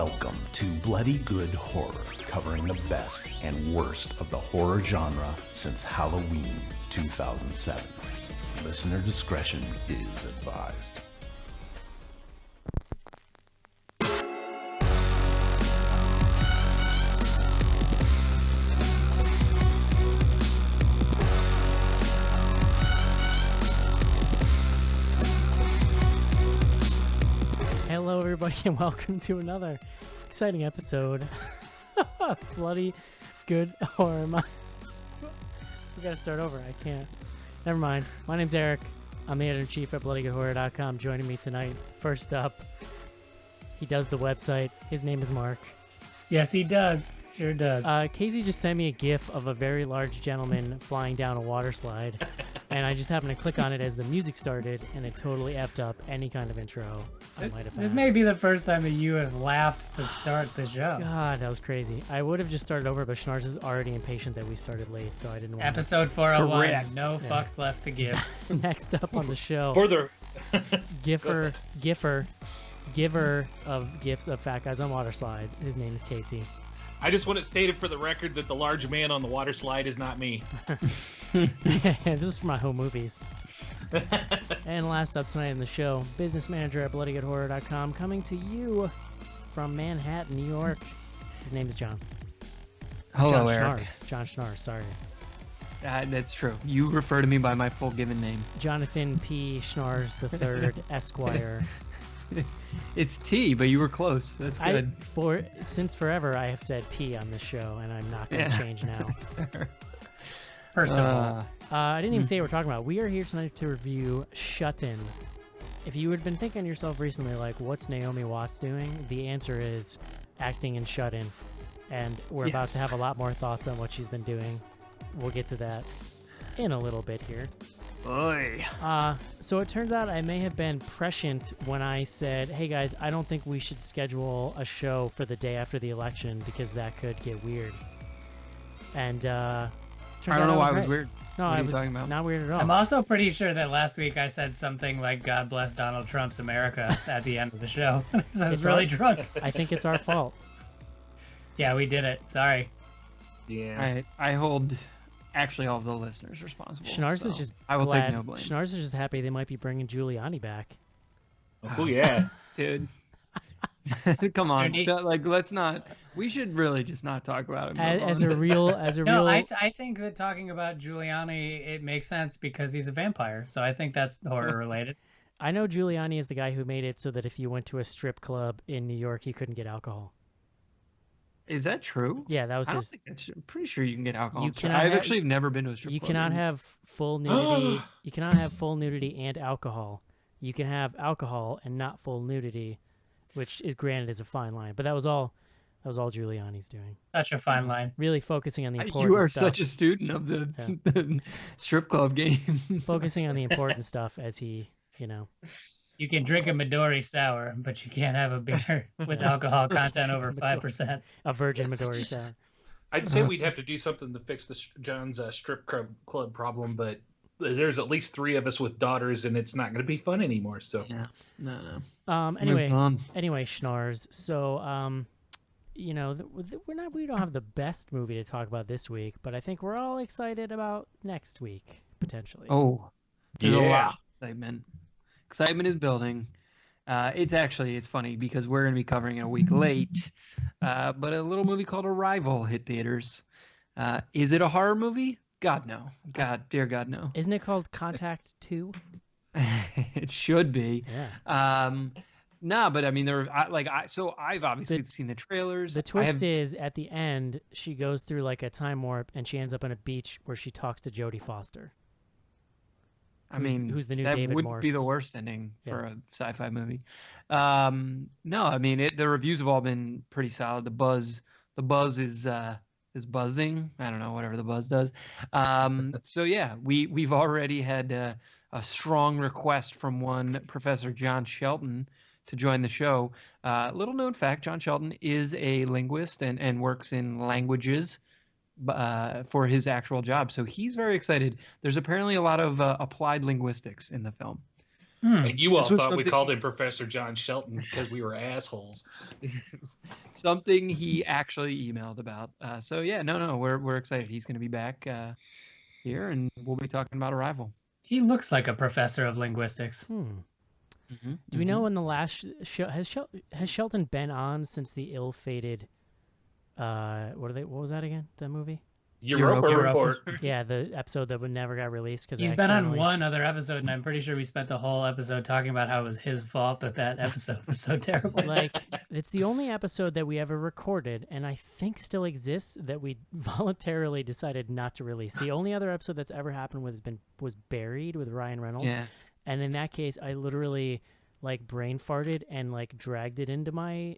Welcome to Bloody Good Horror, covering the best and worst of the horror genre since Halloween 2007. Listener discretion is advised. Hello everybody and welcome to another exciting episode of Bloody Good Horror. We gotta start over. I can't. Never mind. My name's Eric. I'm the editor-in-chief at bloodygoodhorror.com. Joining me tonight, first up, he does the website. His name is Mark. Yes, he does. Sure does. Casey just sent me a gif of a very large gentleman flying down a water slide, and I just happened to click on it as the music started, and it totally effed up any kind of intro I might have had. This may be the first time that you have laughed to start the show. God, that was crazy. I would have just started over, but Schnars is already impatient that we started late, so I didn't want Episode 401, Correct. no fucks left to give. Next up on the show, Further, giver of gifts of fat guys on water slides. His name is Casey. I just want it stated for the record that the large man on the water slide is not me. This is from my home movies. And last up tonight in the show, business manager at bloodygoodhorror.com, coming to you from Manhattan, New York. His name is John. Hello, John Eric. Schnars. John Schnars, sorry. That's true. You refer to me by my full given name. Jonathan P. Schnars III, Esquire. It's T, but you were close. That's good. Since forever, I have said P on this show, and I'm not going to change now. First of all, I didn't even say what we're talking about. We are here tonight to review Shut In. If you had been thinking to yourself recently, like, what's Naomi Watts doing? The answer is acting in Shut In. And we're about to have a lot more thoughts on what she's been doing. We'll get to that in a little bit here. Oy. So it turns out I may have been prescient when I said, hey guys, I don't think we should schedule a show for the day after the election because that could get weird. And I don't know why it was right. weird. No, what are I you was talking about? not weird at all. I'm also pretty sure that last week I said something like, God bless Donald Trump's America at the end of the show. So I was really drunk. I think it's our fault. Yeah, we did it. Sorry. Yeah. I hold actually all of the listeners responsible. Schnars is just I will glad. take no blame. Schnars is just happy they might be bringing Giuliani back. Oh yeah, dude. Come on, Dude, let's not. We should really just not talk about him. As a real. No, I think that talking about Giuliani, it makes sense because he's a vampire. So I think that's horror related. I know Giuliani is the guy who made it so that if you went to a strip club in New York, you couldn't get alcohol. Is that true? Yeah, that was I don't his. think that's. I'm pretty sure you can get alcohol. You cannot I've have- actually never been to a strip You club. cannot have full nudity. You cannot have full nudity and alcohol. You can have alcohol and not full nudity, which is granted is a fine line. But that was all Giuliani's doing. Such a fine line. Really focusing on the important You are stuff. such a student of the strip club game. Focusing on the important stuff as he, You can drink a Midori sour, but you can't have a beer with alcohol content over 5%. a virgin Midori sour. I'd say we'd have to do something to fix John's strip club problem, but there's at least 3 of us with daughters, and it's not going to be fun anymore. So Yeah, no. Anyway, Move on. Schnars. So, we don't have the best movie to talk about this week, but I think we're all excited about next week potentially. Oh, there's a Yeah. lot of excitement. Excitement is building. It's funny because we're going to be covering it a week late, but a little movie called Arrival hit theaters. Is it a horror movie? God, no. Dear God, no. Isn't it called Contact 2? It should be. Yeah. No, but I mean, I've obviously seen the trailers. The twist is at the end, she goes through like a time warp and she ends up on a beach where she talks to Jodie Foster. Who's the new that David would Morse? be the worst ending for Yeah. a sci-fi movie. No, I mean the reviews have all been pretty solid. The buzz is buzzing. I don't know, whatever the buzz does. So yeah, we've already had a strong request from one Professor John Shelton to join the show. Little known fact: John Shelton is a linguist and works in languages for his actual job. So he's very excited. There's apparently a lot of applied linguistics in the film. And you all This was thought we something- called him Professor John Shelton because we were assholes. Something he actually emailed about. So yeah, no, we're excited. He's going to be back here, and we'll be talking about Arrival. He looks like a professor of linguistics. Do we know when the last show has Shelton been on since the ill-fated? What was that again? The movie? Europa Report. Yeah, the episode that never got released because He's been on one other episode, and I'm pretty sure we spent the whole episode talking about how it was his fault that episode was so terrible. Like, it's the only episode that we ever recorded, and I think still exists, that we voluntarily decided not to release. The only other episode that's ever happened was Buried with Ryan Reynolds. Yeah. And in that case, I literally like brain farted and like dragged it into my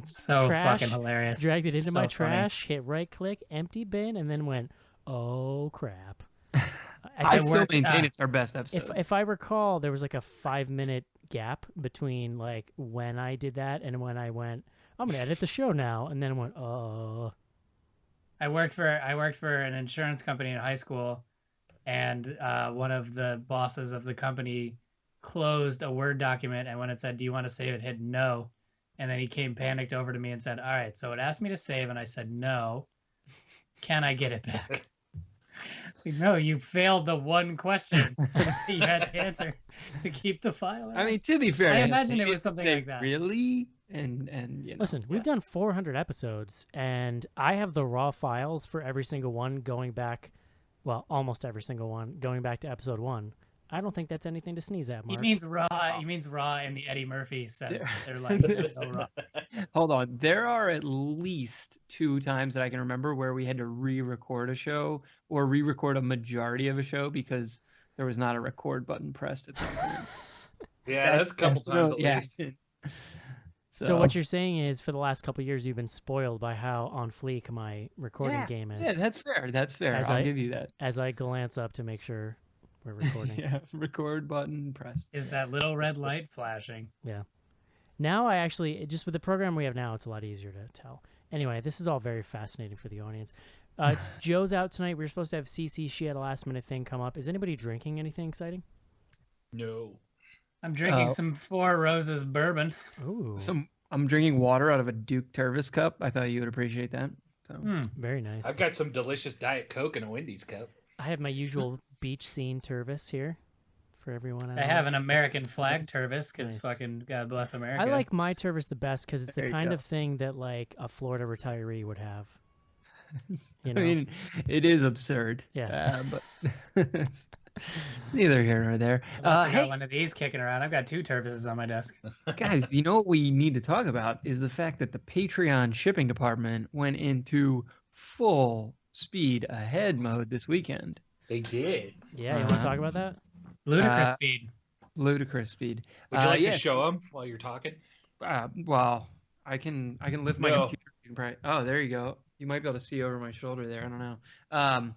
So trash, fucking hilarious. dragged it into So my funny. trash, hit right click, empty bin, and then went, oh crap. I still worked, maintain it's our best episode. If I recall, there was like a 5-minute gap between like when I did that and when I went, I'm gonna edit the show now, and then went, oh. I worked for an insurance company in high school, and one of the bosses of the company closed a Word document, and when it said, "Do you want to save it?" hit no, and then he came panicked over to me and said, "All right, so it asked me to save, and I said no. Can I get it back?" Like, no, you failed the one question you had to answer to keep the file. I mean, to be fair, I to him, imagine he it was didn't something say like that. Really? And you know. Listen, we've done 400 episodes, and I have the raw files for every single one going back, well, almost every single one going back to episode 1. I don't think that's anything to sneeze at, He Mark. means raw. He means raw in the Eddie Murphy sense. They're like so raw. Hold on. There are at least 2 times that I can remember where we had to re-record a show or re-record a majority of a show because there was not a record button pressed at some point. Yeah, that's a couple times at Yeah. least. So what you're saying is, for the last couple of years, you've been spoiled by how on fleek my recording game is. Yeah, that's fair. That's fair. As I'll I- give you that. As I glance up to make sure we're recording. Yeah, record button pressed. Is that little red light flashing? Now I actually, just with the program we have now, it's a lot easier to tell. Anyway, this is all very fascinating for the audience. Joe's out tonight. We were supposed to have Cece. She had a last minute thing come up. Is anybody drinking anything exciting? No. I'm drinking some Four Roses bourbon. Ooh, I'm drinking water out of a Duke Tervis cup. I thought you would appreciate that. So very nice. I've got some delicious Diet Coke in a Wendy's cup. I have my usual beach scene Tervis here for everyone. I have an American flag Tervis because Nice. fucking God bless America. I like my Tervis the best because it's There the you kind go. of thing that like a Florida retiree would have. You I know? mean, it is absurd. Yeah. But it's neither here nor there. I got Hey, one of these kicking around. I've got 2 Tervises on my desk. guys, you know what we need to talk about is the fact that the Patreon shipping department went into full speed ahead mode this weekend. They did. Yeah, you want to talk about that? Ludicrous speed. Ludicrous speed. Would you like yeah. to show them while you're talking? Well, I can lift my No. computer. You can probably, there you go. You might be able to see over my shoulder there. I don't know.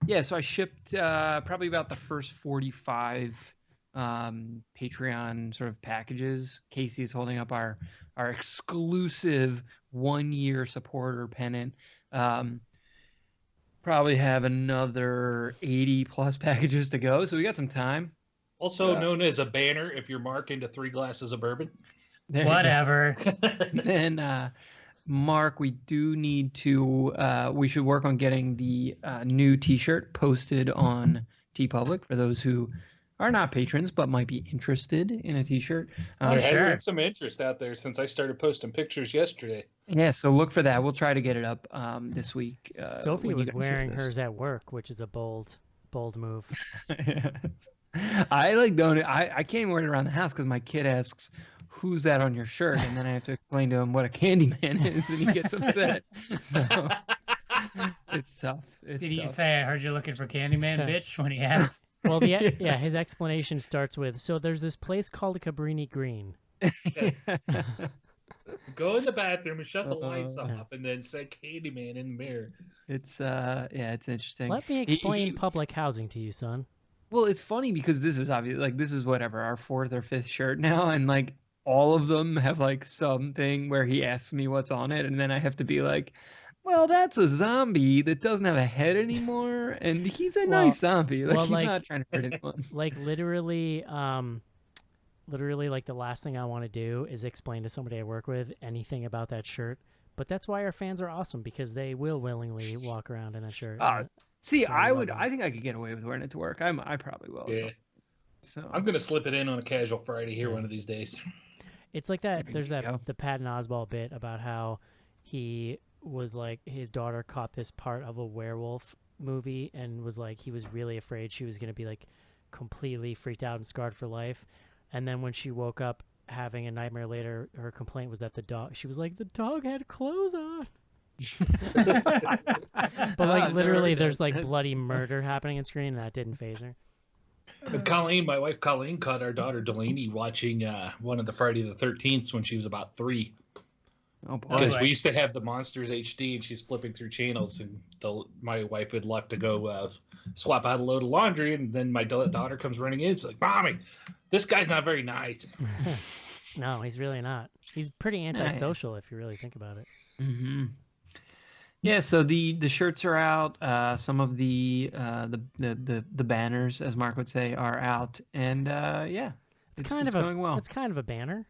Yeah, so I shipped probably about the first 45 Patreon sort of packages. Casey is holding up our exclusive 1-year supporter pennant. Probably have another 80 plus packages to go, so we got some time. Also known as a banner if you're Mark into 3 glasses of bourbon. There you go. Whatever. And Mark, we do need to. We should work on getting the new T-shirt posted on TeePublic for those who are not patrons but might be interested in a T-shirt. There has sure. been some interest out there since I started posting pictures yesterday. Yeah, so look for that. We'll try to get it up this week. Sophie when you was guys hear wearing this. hers at work, which is a bold move. I don't. I can't wear it around the house because my kid asks, "Who's that on your shirt?" And then I have to explain to him what a Candyman is, and he gets upset. So, it's tough. It's Did you tough. say I heard you looking for Candyman, bitch? When he asked. Well, yeah, his explanation starts with, so there's this place called Cabrini Green. Go in the bathroom and shut the lights Yeah. off, and then say Candyman in the mirror. It's it's interesting. Let me explain public housing to you, son. Well, it's funny because this is obvious. Like this is whatever our 4th or 5th shirt now, and like all of them have like something where he asks me what's on it, and then I have to be like, well, that's a zombie that doesn't have a head anymore, and he's a nice zombie. Like well, he's like- not trying to hurt anyone. Like literally, literally like the last thing I want to do is explain to somebody I work with anything about that shirt. But that's why our fans are awesome, because they will willingly walk around in that shirt. See, why we love them. I think I could get away with wearing it to work. I probably will. Yeah. So I'm gonna slip it in on a casual Friday here Yeah. one of these days. It's like that. There There's you that go. the Patton Oswalt bit about how he was like his daughter caught this part of a werewolf movie and was like he was really afraid she was gonna be like completely freaked out and scarred for life. And then when she woke up having a nightmare later, her complaint was that the dog. She was like, the dog had clothes on. But like literally, there's like bloody murder happening on screen, and that didn't phase her. But Colleen, my wife Colleen, caught our daughter Delaney watching one of the Friday the 13th when she was about 3. Oh boy. Because we used to have the Monsters HD, and she's flipping through channels, and my wife would left to go swap out a load of laundry, and then my daughter comes running in. It's like, Mommy, this guy's not very nice. No, he's really not. He's pretty antisocial if you really think about it. Mm-hmm. Yeah, so the shirts are out. Some of the banners, as Mark would say, are out, and yeah, It's going well. It's kind of a banner.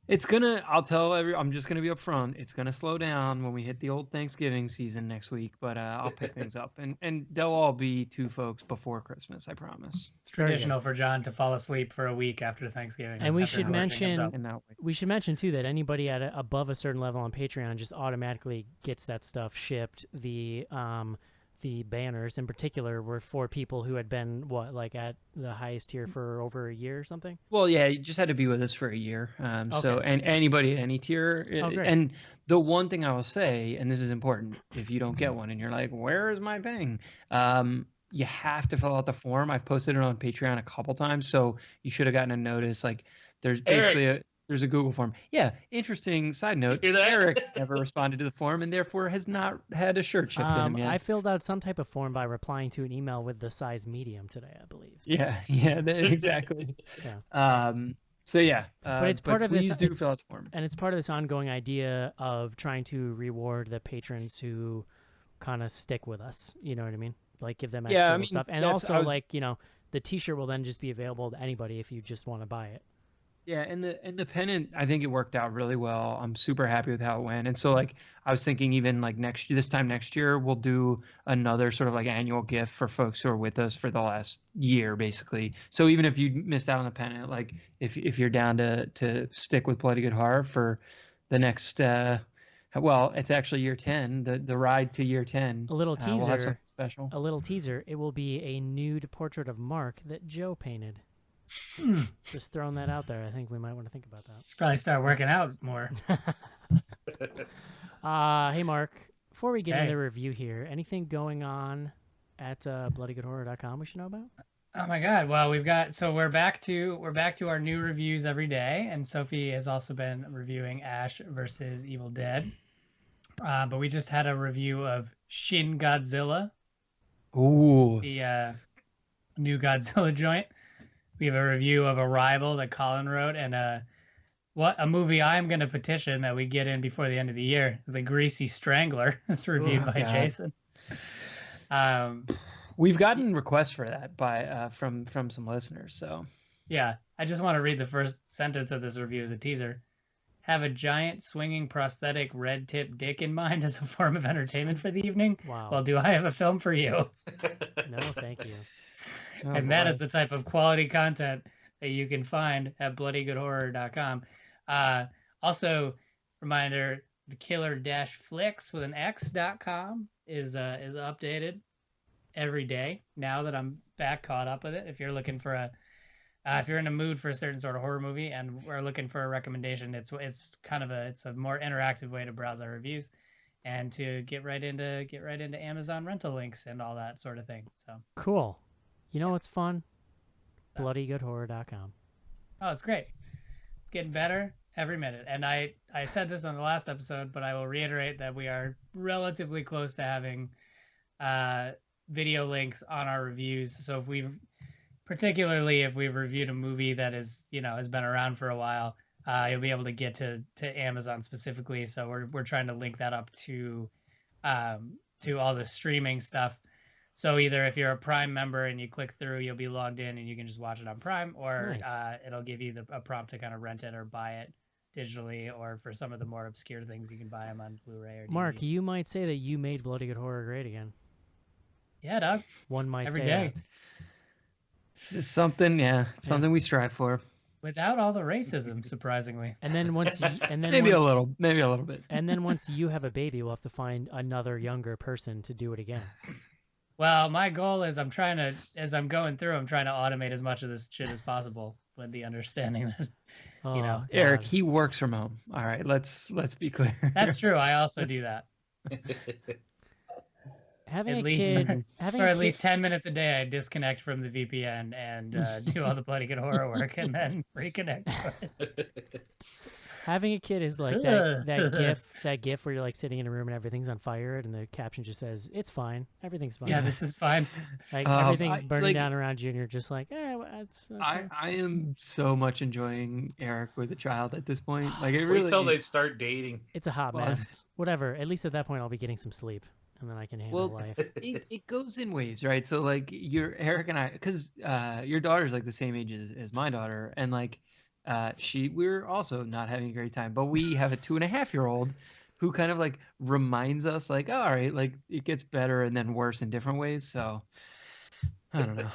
It's gonna. I'm just gonna be upfront. It's gonna slow down when we hit the old Thanksgiving season next week, but I'll pick things up, and they'll all be 2 folks before Christmas. I promise. It's traditional for John to fall asleep for a week after Thanksgiving. And we after should working himself. mention we should mention too that anybody at above a certain level on Patreon just automatically gets that stuff shipped. The banners in particular were for people who had been at the highest tier for over a year or something. Well, yeah, you just had to be with us for a year. So, Okay. and anybody at any tier. Great. And the one thing I will say, and this is important, if you don't get one and you're like, where is my thing? You have to fill out the form. I've posted it on Patreon a couple times, so you should have gotten a notice. Like, there's basically there's a Google form. Yeah, interesting side note. Hear that? Eric never responded to the form and therefore has not had a shirt shipped to him yet. I filled out some type of form by replying to an email with the size medium today, I believe. So. Yeah, exactly. Yeah. So yeah, but it's part of this. Please do fill out the form. And it's part of this ongoing idea of trying to reward the patrons who kind of stick with us. You know what I mean? Like give them extra little stuff, and also the T-shirt will then just be available to anybody if you just want to buy it. Yeah, and the pennant, I think it worked out really well. I'm super happy with how it went. And so like I was thinking even like this time next year we'll do another sort of like annual gift for folks who are with us for the last year basically. So even if you missed out on the pennant, like if you're down to stick with Bloody Good Horror for the next it's actually year 10, the ride to year 10. A little We'll have teaser. something special. A little teaser. It will be a nude portrait of Mark that Joe painted. Just throwing that out there. I think we might want to think about that. Should probably start working out more. Hey Mark, before we get into the review here, anything going on at bloodygoodhorror.com we should know about? Oh my God! Well, we're back to our new reviews every day, and Sophie has also been reviewing Ash versus Evil Dead. But we just had a review of Shin Godzilla, Ooh. the new Godzilla joint. We have a review of Arrival that Colin wrote, and a movie I'm going to petition that we get in before the end of the year. The Greasy Strangler. It's reviewed by God. Jason. We've gotten requests for that from some listeners. So yeah, I just want to read the first sentence of this review as a teaser. Have a giant swinging prosthetic red tip dick in mind as a form of entertainment for the evening? Wow. Well, do I have a film for you? No, thank you. And that is the type of quality content that you can find at bloodygoodhorror.com. Also, reminder, the killer-flicks with an x.com is updated every day now that I'm back caught up with it. If you're looking for if you're in a mood for a certain sort of horror movie and we're looking for a recommendation, it's a more interactive way to browse our reviews and to get right into Amazon rental links and all that sort of thing. So cool. You know what's fun? bloodygoodhorror.com. Oh, it's great. It's getting better every minute. And I said this on the last episode, but I will reiterate that we are relatively close to having video links on our reviews. So particularly if we've reviewed a movie that has been around for a while, you'll be able to get to Amazon specifically. So we're trying to link that up to all the streaming stuff. So either if you're a Prime member and you click through, you'll be logged in and you can just watch it on Prime, or Nice. it'll give you a prompt to kind of rent it or buy it digitally, or for some of the more obscure things, you can buy them on Blu-ray or DVD. Mark, you might say that you made Bloody Good Horror great again. Yeah, dog. One might Every say day. that. It's just something, something we strive for. Without all the racism, surprisingly. And then once you, and then Maybe once, maybe a little bit. And then once you have a baby, we'll have to find another younger person to do it again. Well, my goal is as I'm going through, I'm trying to automate as much of this shit as possible with the understanding that, Oh, you know, God. Eric, he works from home. All right, let's be clear. that's true. I also do that. Having At a least, kid, having for a at kid, least 10 minutes a day, I disconnect from the VPN and do all the Bloody Good Horror work and then reconnect. having a kid is like that gif where you're like sitting in a room and everything's on fire and the caption just says, "It's fine, everything's fine." Yeah, this is fine. Like everything's I- burning like- down around you, and you're just like, well, it's okay. I am so much enjoying Eric with a child at this point. Like it Wait really. till they start dating. It's a hot Well, mess. Whatever. At least at that point, I'll be getting some sleep, and then I can handle Well, life. it goes in waves, right? So like Eric and I, because your daughter's like the same age as my daughter, and like we're also not having a great time, but we have a 2.5-year-old who kind of like reminds us like, oh, all right, like it gets better and then worse in different ways. So I don't know.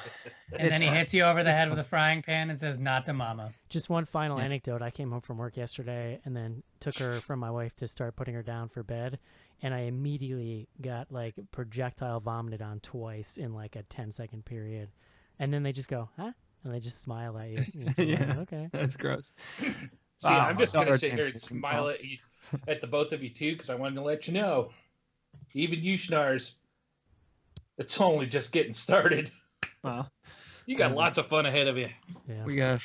And then he hits you over the head with a frying pan and says, "Not to mama." Just one final anecdote. I came home from work yesterday and then took her from my wife to start putting her down for bed. And I immediately got like projectile vomited on twice in like a 10-second period. And then they just go, huh? And they just smile at you. And you're Yeah. like, okay. That's gross. See, Wow, I'm just my gonna daughter sit here and can't- smile at you, at the both of you too, because I wanted to let you know, even you schnars, it's only just getting started. Well, You got lots of fun ahead of you. Yeah. we got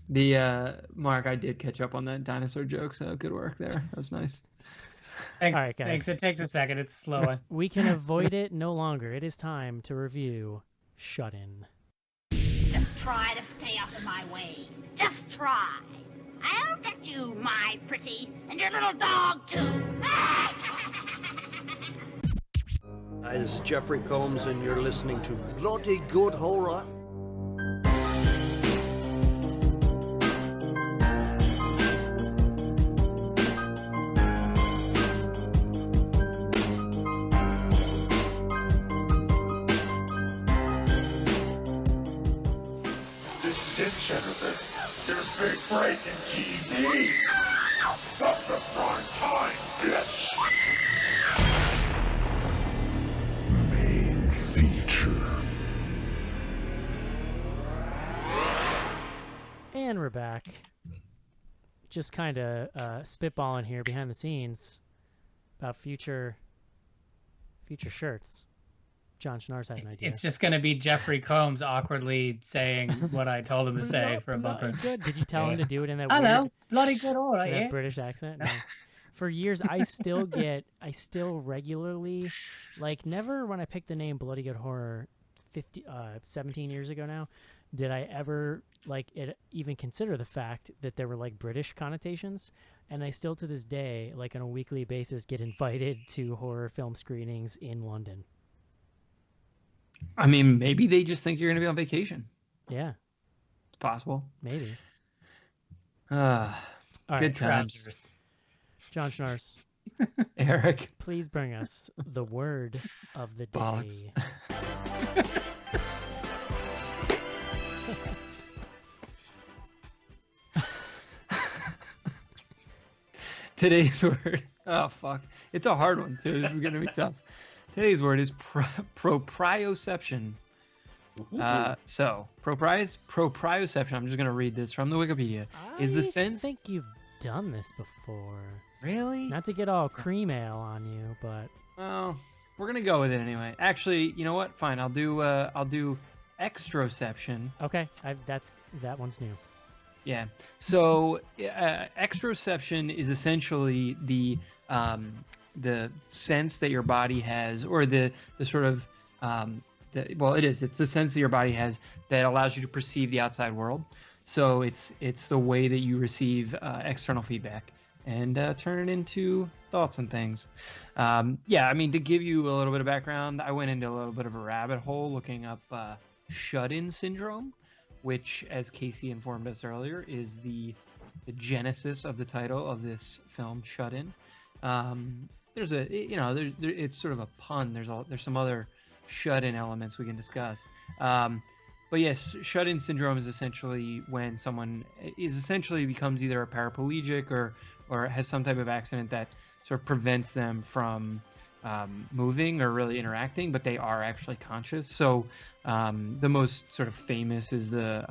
the Mark. I did catch up on that dinosaur joke, so good work there. That was nice. Thanks. All right, guys. Thanks. It takes a second. It's a slow one. We can avoid it no longer. It is time to review Shut In. Just try to stay out of my way. Just try. I'll get you, my pretty, and your little dog, too. Hi, this is Jeffrey Combs, and you're listening to Bloody Good Horror. This is it, Jennifer. Your big break in TV. Not the prime time, bitch. Main feature. And we're back. Just kind of spitballing here behind the scenes about future shirts. John Schnars had an idea. It's just going to be Jeffrey Combs awkwardly saying what I told him to say for a bumper. Good. Did you tell him to do it in that Hello, weird, Bloody Good Horror, in that yeah? British accent? No. For years, I still regularly, like never when I picked the name Bloody Good Horror 17 years ago now, did I ever even consider the fact that there were like British connotations. And I still to this day, like on a weekly basis, get invited to horror film screenings in London. I mean, maybe they just think you're going to be on vacation. Yeah, It's possible. maybe. All All good right, times. Trousers. John Schnars, Eric. please bring us the word of the day. Bollocks. Today's word. Oh, fuck. It's a hard one, too. This is going to be tough. Today's word is proprioception. So, proprioception, I'm just going to read this from the Wikipedia. Is the sense... I think you've done this before. Really? Not to get all cream ale on you, but Well, we're going to go with it anyway. Actually, you know what? Fine. I'll do extroception. okay. That one's new. Yeah. So extroception is essentially the sense that your body has, or the sort of it's the sense that your body has that allows you to perceive the outside world. So it's the way that you receive external feedback. and turn it into thoughts and things. Yeah, I mean, to give you a little bit of background, I went into a little bit of a rabbit hole looking up shut-in syndrome, which, as Casey informed us earlier, is the genesis of the title of this film, Shut-In. There's a, it's sort of a pun. There's some other shut-in elements we can discuss. But yes, shut-in syndrome is essentially when someone becomes either a paraplegic or has some type of accident that sort of prevents them from moving or really interacting, but they are actually conscious. So the most sort of famous is the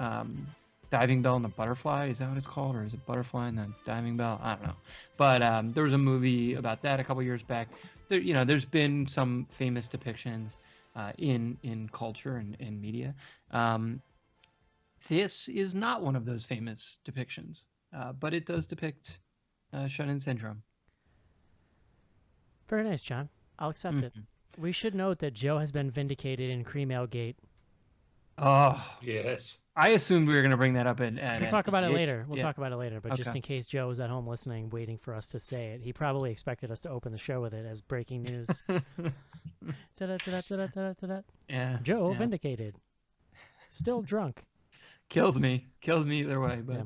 diving bell and the butterfly. Is that what it's called? Or is it butterfly and the diving bell? I don't know. But there was a movie about that a couple years back. There's been some famous depictions in culture and media. This is not one of those famous depictions, but it does depict shut-in syndrome. Very nice, John. I'll accept it. We should note that Joe has been vindicated in Cream Gate. Oh, Yes. I assumed we were going to bring that up at We'll talk about it BGH. later. We'll Yeah. talk about it later. But just Okay. in case Joe was at home listening, waiting for us to say it, he probably expected us to open the show with it as breaking news. Da-da-da-da-da-da-da-da. Yeah. Joe yeah. vindicated. Still drunk. Kills me either way, but Yeah.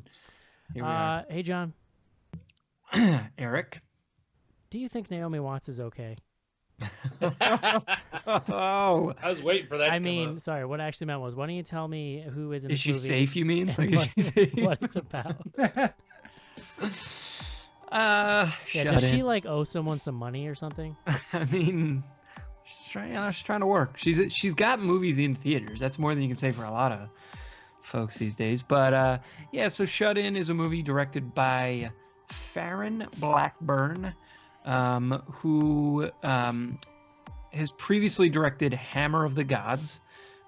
here we are. Hey, John. Eric. Do you think Naomi Watts is okay? Oh, I was waiting for that. I to come mean, up. sorry. What I actually meant was, why don't you tell me who is in is this she movie safe? You mean? and Like, is what, she safe? what it's about? Yeah, shut does she in. like owe someone some money or something? I mean, she's trying to work. She's got movies in theaters. That's more than you can say for a lot of folks these days. But yeah, so Shut In is a movie directed by Farron Blackburn, who has previously directed Hammer of the Gods,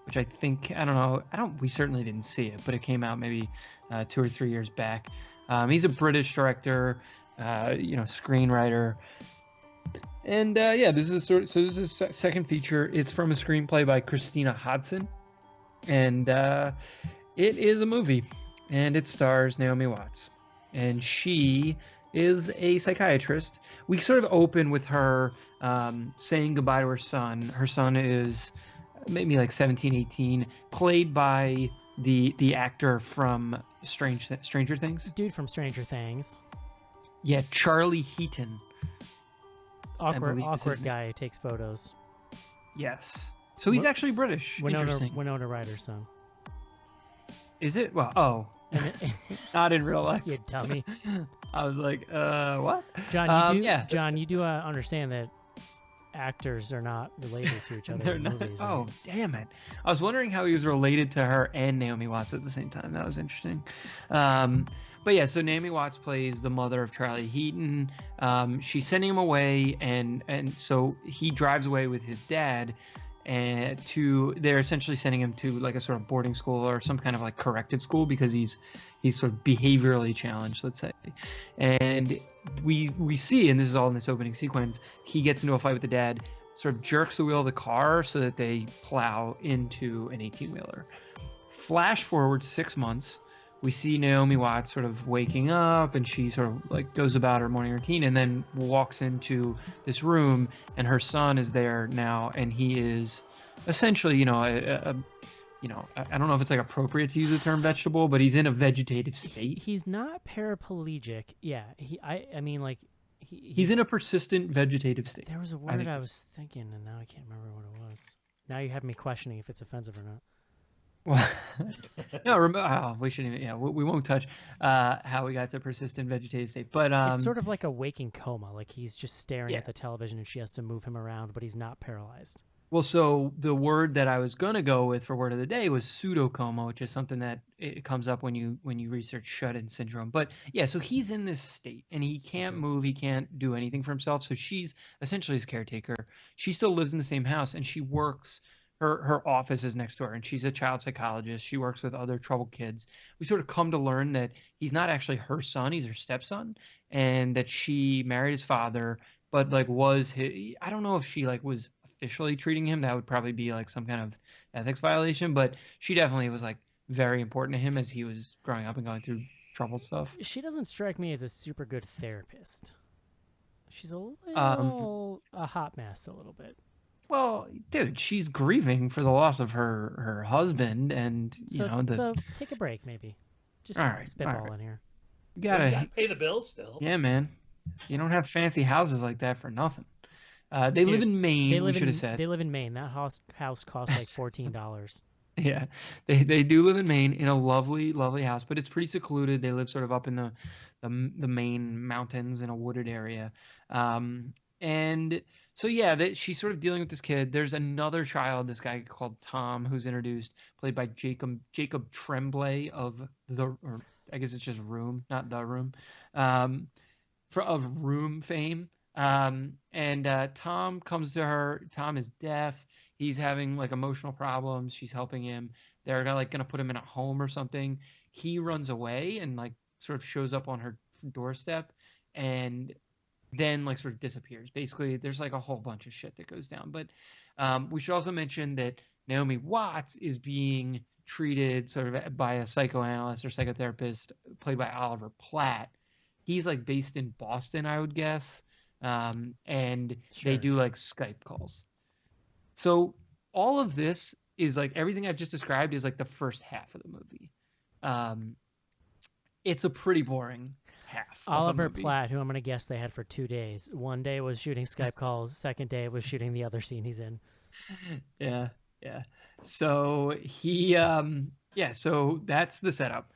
which I think, I don't know, we certainly didn't see it, but it came out maybe 2 or 3 years back. He's a British director, screenwriter. And yeah, this is this is a second feature. It's from a screenplay by Christina Hodson. And it is a movie, and it stars Naomi Watts. And she is a psychiatrist. We sort of open with her saying goodbye to her son. Her son is maybe like 17, 18, played by the actor from Stranger Things. Dude from Stranger Things. Yeah, Charlie Heaton. Awkward believe this is his guy who takes photos. Yes. So he's actually British. Interesting. Winona Ryder's son. Is it? Well, And not in real life. you dummy. I was like, what? John, you do, yeah. John, you do understand that actors are not related to each other They're in not- movies. oh, right? damn it. I was wondering how he was related to her and Naomi Watts at the same time. That was interesting. But yeah, so Naomi Watts plays the mother of Charlie Heaton. She's sending him away, and so he drives away with his dad. And they're essentially sending him to like a sort of boarding school or some kind of like corrective school because he's sort of behaviorally challenged, let's say. And we see, and this is all in this opening sequence, he gets into a fight with the dad, sort of jerks the wheel of the car so that they plow into an 18-wheeler. Flash forward 6 months, we see Naomi Watts sort of waking up, and she sort of like goes about her morning routine, and then walks into this room, and her son is there now, and he is essentially, I don't know if it's like appropriate to use the term vegetable, but he's in a vegetative state. He's not paraplegic. Yeah, I mean, like He's in a persistent vegetative state. There was a word I was thinking, and now I can't remember what it was. Now you have me questioning if it's offensive or not. Well, no, we shouldn't even. Yeah, we won't touch how we got to persistent vegetative state. But it's sort of like a waking coma. Like he's just staring Yeah. at the television, and she has to move him around, but he's not paralyzed. well, so the word that I was gonna go with for word of the day was pseudocoma, which is something that it comes up when you research shut-in syndrome. But yeah, so he's in this state, and he can't move, he can't do anything for himself. So she's essentially his caretaker. She still lives in the same house, and she works. Her office is next door, and she's a child psychologist. She works with other troubled kids. We sort of come to learn that he's not actually her son; he's her stepson, and that she married his father, but like was his. I don't know if she like was officially treating him. That would probably be like some kind of ethics violation, but she definitely was like very important to him as he was growing up and going through trouble stuff. She doesn't strike me as a super good therapist. She's a Um, little a hot mess, a little bit. Well, dude, she's grieving for the loss of her husband, and So take a break, maybe. Just all right. spitballing here. You You gotta, gotta pay the bills still. yeah, man. You don't have fancy houses like that for nothing. They live Dude, in Maine. They We live should in have said. they live in Maine. That house costs like $14. Yeah, they do live in Maine in a lovely house, but it's pretty secluded. They live sort of up in the Maine mountains in a wooded area, and so yeah, she's sort of dealing with this kid. There's another child, this guy called Tom, who's introduced, played by Jacob Tremblay or I guess it's just Room, not The Room, of Room fame. And Tom comes to her. Tom is deaf. He's having like emotional problems. She's helping him. They're like gonna put him in a home or something. He runs away and like sort of shows up on her doorstep, and then like sort of disappears. Basically, there's like a whole bunch of shit that goes down. But we should also mention that Naomi Watts is being treated sort of by a psychoanalyst or psychotherapist played by Oliver Platt. He's like based in Boston, I would guess. And they Sure. do like Skype calls. So all of this is like everything I've just described is like the first half of the movie. It's a pretty boring half. Oliver Platt, who I'm gonna guess they had for 2 days. One day was shooting Skype calls. Second day was shooting the other scene he's in. Yeah. So so that's the setup.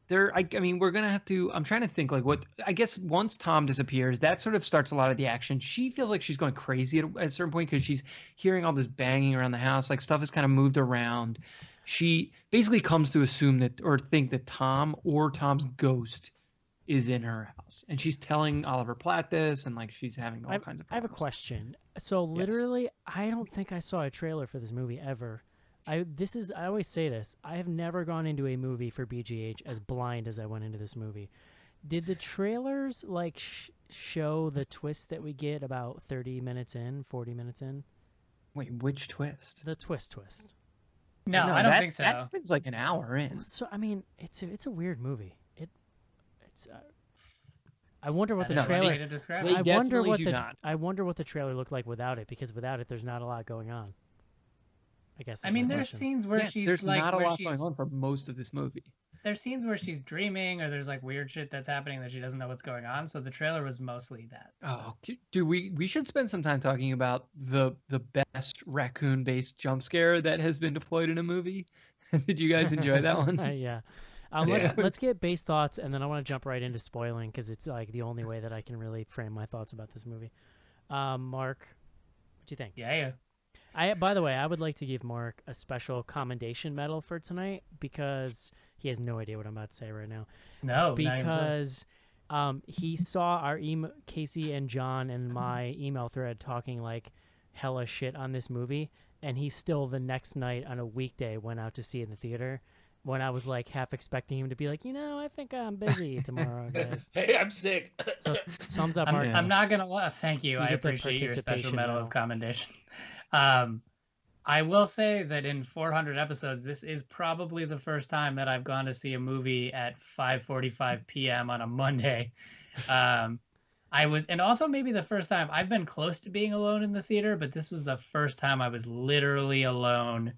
I mean, we're gonna have to. I'm trying to think like what. I guess once Tom disappears, that sort of starts a lot of the action. She feels like she's going crazy at a certain point because she's hearing all this banging around the house. Like stuff is kind of moved around. She basically comes to assume that or think that Tom or Tom's ghost is in her house, and she's telling Oliver Platt this, and like she's having all kinds of problems. I have a question. So literally, I don't think I saw a trailer for this movie ever. I always say this. I have never gone into a movie for BGH as blind as I went into this movie. Did the trailers like show the twist that we get about 30 minutes in, 40 minutes in? Wait, which twist? The twist. No, I don't think so. That happens like an hour in. So I mean, it's a weird movie. It's I wonder what the That is one trailer. way to describe They it. I wonder what the trailer looked like without it, because without it, there's not a lot going on. I guess. I is mean, my there's question. scenes where Yeah, she's there's like, not a where lot she's, going on for most of this movie. there's scenes where she's dreaming, or there's like weird shit that's happening that she doesn't know what's going on. So the trailer was mostly that. Oh, dude, we should spend some time talking about the best raccoon-based jump scare that has been deployed in a movie. Did you guys enjoy that one? Yeah. Yeah. Let's get base thoughts, and then I want to jump right into spoiling because it's like the only way that I can really frame my thoughts about this movie. Mark, what do you think? Yeah. By the way, I would like to give Mark a special commendation medal for tonight because he has no idea what I'm about to say right now. No, Because he saw our Casey and John and my email thread talking like hella shit on this movie, and he still the next night on a weekday went out to see it in the theater. When I was like half expecting him to be like, I think I'm busy tomorrow, guys. Hey, I'm sick. So thumbs up, Mark. I'm not gonna thank you. I get the appreciate your special participation medal medal. of commendation. I will say that in 400 episodes, this is probably the first time that I've gone to see a movie at 5:45 p.m. on a Monday. And also maybe the first time I've been close to being alone in the theater, but this was the first time I was literally alone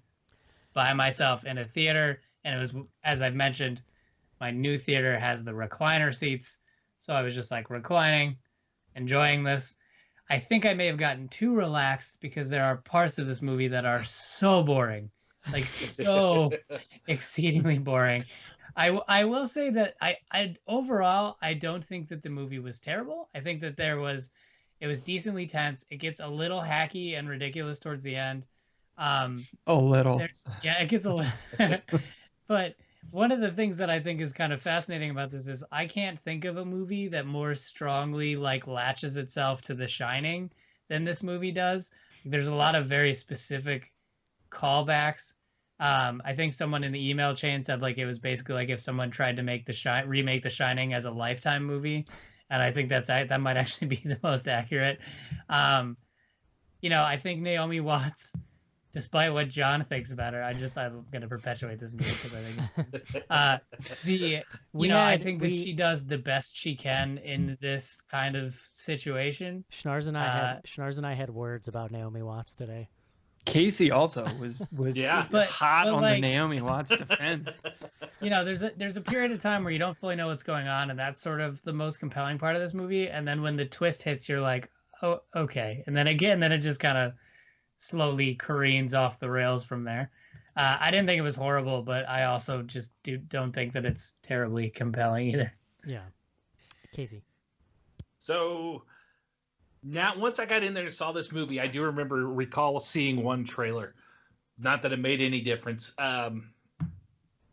by myself in a theater. And it was, as I've mentioned, my new theater has the recliner seats. So I was just like reclining, enjoying this. I think I may have gotten too relaxed because there are parts of this movie that are so boring, like so exceedingly boring. I will say that I overall, I don't think that the movie was terrible. I think that it was decently tense. It gets a little hacky and ridiculous towards the end. A little. Yeah, it gets a little. But one of the things that I think is kind of fascinating about this is I can't think of a movie that more strongly like latches itself to The Shining than this movie does. There's a lot of very specific callbacks. I think someone in the email chain said like it was basically like if someone tried to make remake The Shining as a Lifetime movie, and I think that might actually be the most accurate. I think Naomi Watts despite what John thinks about her, I'm gonna perpetuate this movie because I think I think that she does the best she can in this kind of situation. Schnars and I had words about Naomi Watts today. Casey also was Yeah. hot on like, the Naomi Watts defense. There's a period of time where you don't fully know what's going on, and that's sort of the most compelling part of this movie. And then when the twist hits, you're like, oh, okay. And then it just kind of slowly careens off the rails from there. I didn't think it was horrible, but I also just don't think that it's terribly compelling either. Yeah. Casey. So now, once I got in there and saw this movie, I do recall seeing one trailer. Not that it made any difference.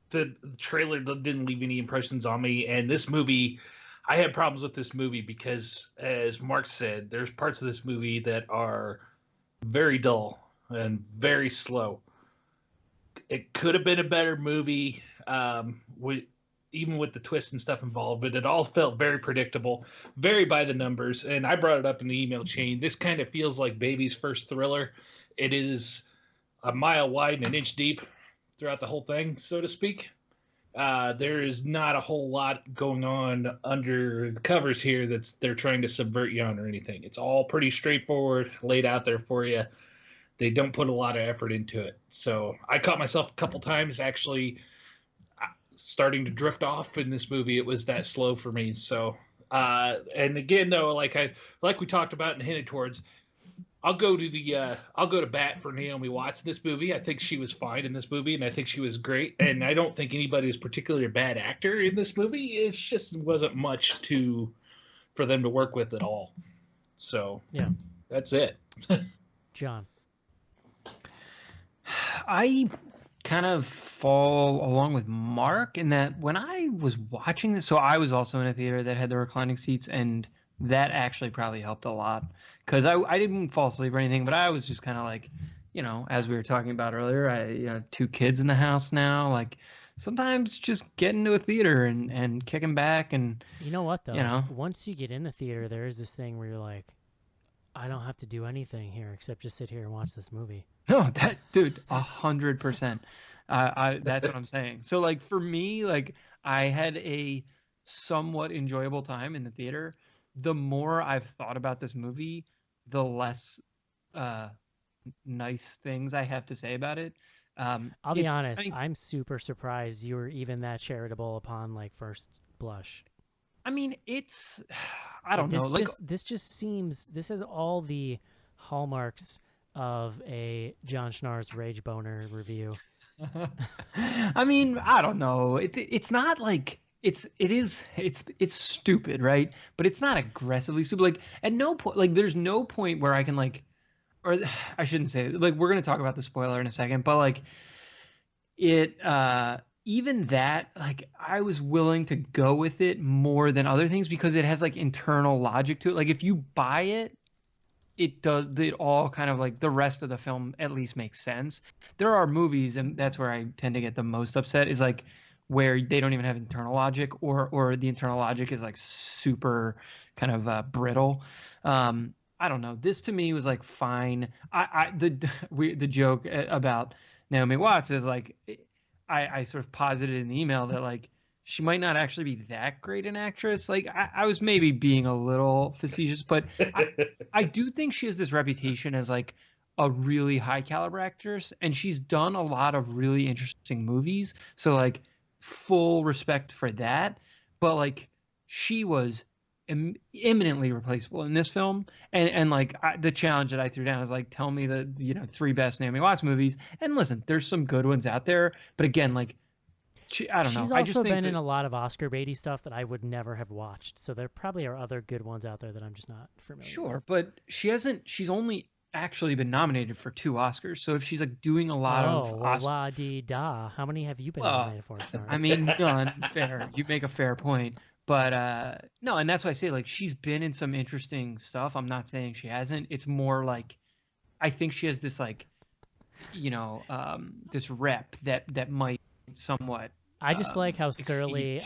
The trailer didn't leave any impressions on me. And this movie, I had problems with this movie because, as Mark said, there's parts of this movie that are very dull and very slow. It could have been a better movie, even with the twists and stuff involved, but it all felt very predictable, very by the numbers. And I brought it up in the email chain. This kind of feels like Baby's first thriller. It is a mile wide and an inch deep throughout the whole thing, so to speak. There is not a whole lot going on under the covers here they're trying to subvert you on or anything. It's all pretty straightforward, laid out there for you. They don't put a lot of effort into it. So I caught myself a couple times actually starting to drift off in this movie. It was that slow for me. So, and again, though, like we talked about and hinted towards, I'll go to bat for Naomi Watts in this movie. I think she was fine in this movie, and I think she was great. And I don't think anybody is particularly a bad actor in this movie. It just wasn't much for them to work with at all. So yeah, that's it. John. I kind of fall along with Mark in that when I was watching this, so I was also in a theater that had the reclining seats, and that actually probably helped a lot because I didn't fall asleep or anything, but I was just kind of like, as we were talking about earlier, I 2 kids in the house now, like sometimes just get into a theater and kicking back. And you know what though, once you get in the theater, there is this thing where you're like, I don't have to do anything here except just sit here and watch this movie. No, that dude, 100%. That's what I'm saying. So like for me, like I had a somewhat enjoyable time in the theater. The more I've thought about this movie, the less nice things I have to say about it. I'll be honest, I'm super surprised you were even that charitable upon like first blush. I mean, I don't know. This has all the hallmarks of a John Schnarr's Rage Boner review. I mean, I don't know. It's not like it's stupid, right? But it's not aggressively stupid. Like at no point, like there's no point where I can like, or I shouldn't say it. Like we're gonna talk about the spoiler in a second, but like even that, like I was willing to go with it more than other things because it has like internal logic to it. Like if you buy it, it all kind of like the rest of the film at least makes sense. There are movies, and that's where I tend to get the most upset, is like where they don't even have internal logic or the internal logic is like super kind of brittle. I don't know. This to me was like fine. The joke about Naomi Watts is like, I sort of posited in the email that like she might not actually be that great an actress. Like I was maybe being a little facetious, but I do think she has this reputation as like a really high caliber actress, and she's done a lot of really interesting movies. So like full respect for that. But like she was eminently replaceable in this film, and like the challenge that I threw down is like, tell me the 3 best Naomi Watts movies, and listen, there's some good ones out there, but again, like I don't know. She's also been in a lot of Oscar baity stuff that I would never have watched, so there probably are other good ones out there that I'm just not familiar with. Sure, but she's only actually been nominated for 2 Oscars, so if she's like doing a lot of la-di-da, how many have you been nominated for? I mean, none. Fair. You make a fair point. But no, and that's why I say like she's been in some interesting stuff. I'm not saying she hasn't. It's more like I think she has this like this rep that might somewhat. I just like how surly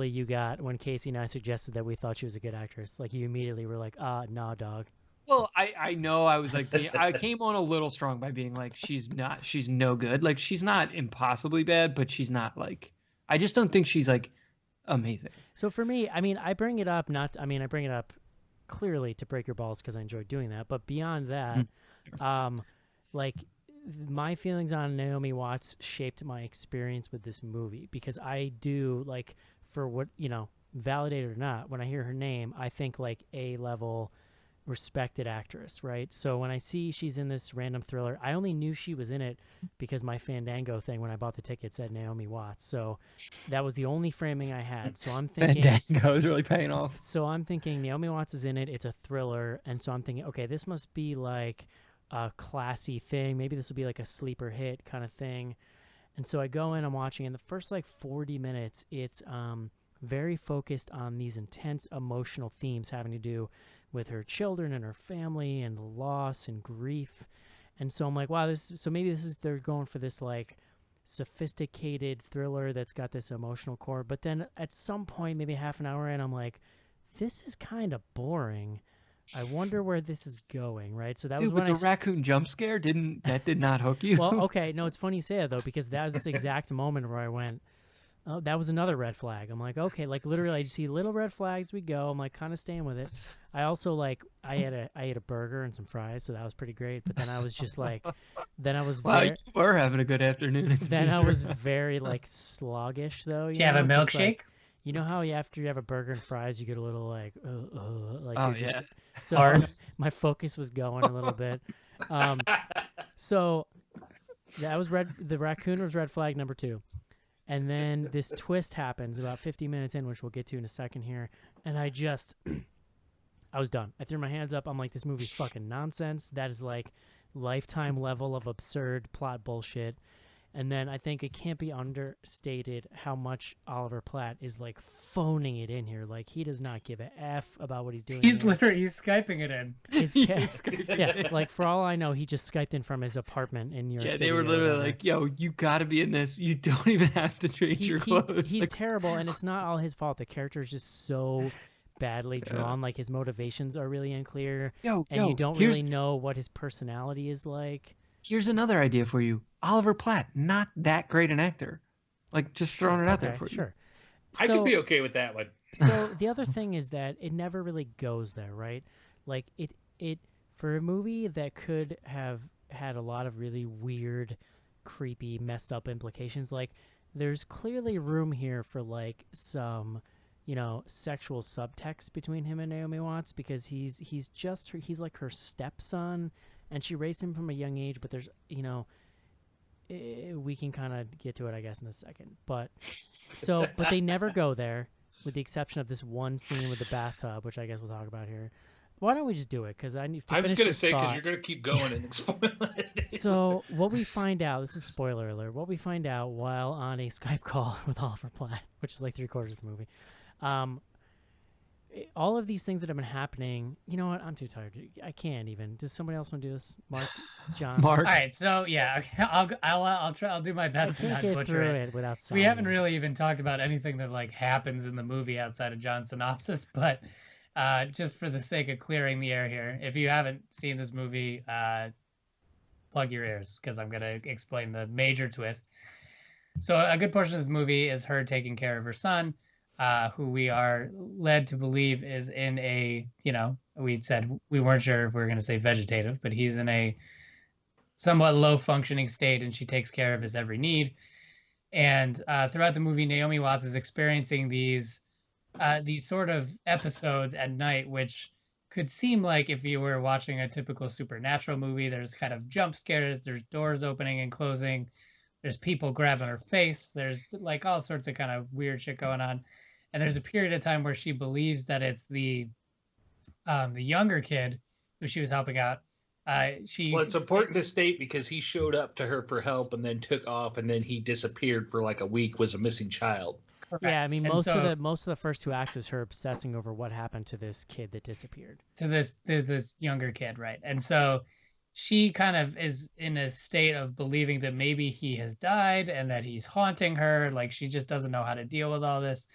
you got when Casey and I suggested that we thought she was a good actress. Like you immediately were like, nah, dog. Well, I know I was like I came on a little strong by being like she's no good. Like she's not impossibly bad, but she's not like I just don't think she's like amazing. So for me, I mean, I bring it up I bring it up clearly to break your balls because I enjoy doing that. But beyond that, like my feelings on Naomi Watts shaped my experience with this movie because I do like for what validated or not, when I hear her name, I think like A-level respected actress, right? So when I see she's in this random thriller, I only knew she was in it because my Fandango thing when I bought the ticket said Naomi Watts. So that was the only framing I had. So I'm thinking Fandango is really paying off. So I'm thinking Naomi Watts is in it. It's a thriller, and so I'm thinking, okay, this must be like a classy thing. Maybe this will be like a sleeper hit kind of thing. And so I go in, I'm watching, and the first like 40 minutes, it's very focused on these intense emotional themes having to do with her children and her family and loss and grief. And so I'm like, wow, so maybe they're going for this like sophisticated thriller that's got this emotional core. But then at some point, maybe half an hour in, I'm like, this is kind of boring. I wonder where this is going, right? So that was when the raccoon jump scare did not hook you. Well, okay, no, it's funny you say that though, because that was this exact moment where I went, oh, that was another red flag. I'm like, okay, like literally I just see little red flags as we go. I'm like kind of staying with it. I also like I ate a burger and some fries, so that was pretty great. But then I was just like, wow, you were having a good afternoon. Then I was very like sluggish though. You have a milkshake? Like, you know how after you have a burger and fries, you get a little like, oh just, yeah. So my focus was going a little bit. So that was the raccoon was red flag number 2. And then this twist happens about 50 minutes in, which we'll get to in a second here. And I was done. I threw my hands up. I'm like, this movie's fucking nonsense. That is like Lifetime level of absurd plot bullshit. And then I think it can't be understated how much Oliver Platt is like phoning it in here. Like he does not give a F about what he's doing. He's Skyping it in. Yeah, like for all I know, he just Skyped in from his apartment in New York City. Yeah, they were literally like, yo, you gotta be in this. You don't even have to change your clothes. He's like, terrible, and it's not all his fault. The character is just so badly drawn. Like his motivations are really unclear. And you don't really know what his personality is like. Here's another idea for you. Oliver Platt, not that great an actor. Like, just throwing it out there for you. Sure. I could be okay with that one. So the other thing is that it never really goes there, right? Like it for a movie that could have had a lot of really weird, creepy, messed up implications. Like there's clearly room here for like some, sexual subtext between him and Naomi Watts because he's like her stepson. And she raised him from a young age, but there's, we can kind of get to it, I guess, in a second. But they never go there, with the exception of this one scene with the bathtub, which I guess we'll talk about here. Why don't we just do it? Because I need to finish I was going to this say, because thought. you're going to keep going and spoil it. So what we find out, this is spoiler alert, what we find out while on a Skype call with Oliver Platt, which is like 3/4 of the movie, all of these things that have been happening, you know what? I'm too tired. I can't even. Does somebody else want to do this? Mark, John. Mark. All right, so yeah, I'll try. I'll do my best to not get butcher through it. without. We haven't really even talked about anything that like happens in the movie outside of John's synopsis, but just for the sake of clearing the air here, if you haven't seen this movie, plug your ears because I'm gonna explain the major twist. So a good portion of this movie is her taking care of her son. Who we are led to believe is in a, we'd said we weren't sure if we were going to say vegetative, but he's in a somewhat low functioning state and she takes care of his every need. And throughout the movie, Naomi Watts is experiencing these sort of episodes at night, which could seem like if you were watching a typical supernatural movie, there's kind of jump scares, there's doors opening and closing, there's people grabbing her face, there's like all sorts of kind of weird shit going on. And there's a period of time where she believes that it's the younger kid who she was helping out. Well, it's important to state because he showed up to her for help and then took off, and then he disappeared for like a week. Was a missing child. Correct. Yeah, I mean, most of the first 2 acts is her obsessing over what happened to this kid that disappeared. To this younger kid, right? And so she kind of is in a state of believing that maybe he has died and that he's haunting her. Like she just doesn't know how to deal with all this.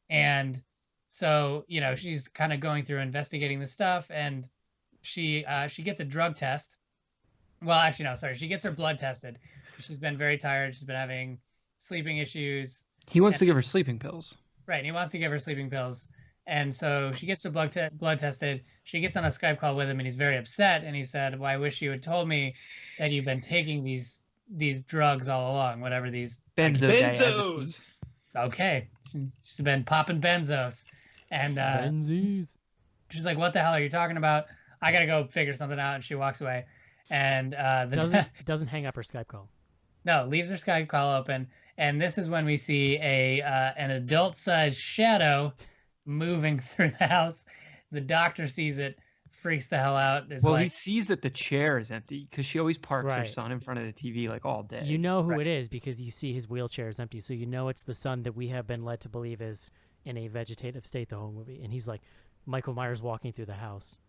And so, she's kind of going through investigating the stuff. And she gets a drug test. Well, actually, no, sorry. She gets her blood tested. She's been very tired. She's been having sleeping issues. He wants to give her sleeping pills. Right. And he wants to give her sleeping pills. And so she gets her blood tested. She gets on a Skype call with him, and he's very upset. And he said, "Well, I wish you had told me that you've been taking these drugs all along, whatever these Benzos. Okay, she's been popping benzos, and Benzies. she's like, "What the hell are you talking about? I gotta go figure something out." And she walks away, and Doesn't hang up her Skype call. no, leaves her Skype call open. And this is when we see an adult-sized shadow moving through the house. The doctor sees it, freaks the hell out. Well, he sees that the chair is empty because she always parks her Right. son in front of the TV like all day. You know who Right. it is because you see his wheelchair is empty, so you know it's the son that we have been led to believe is in a vegetative state the whole movie. And he's like Michael Myers walking through the house.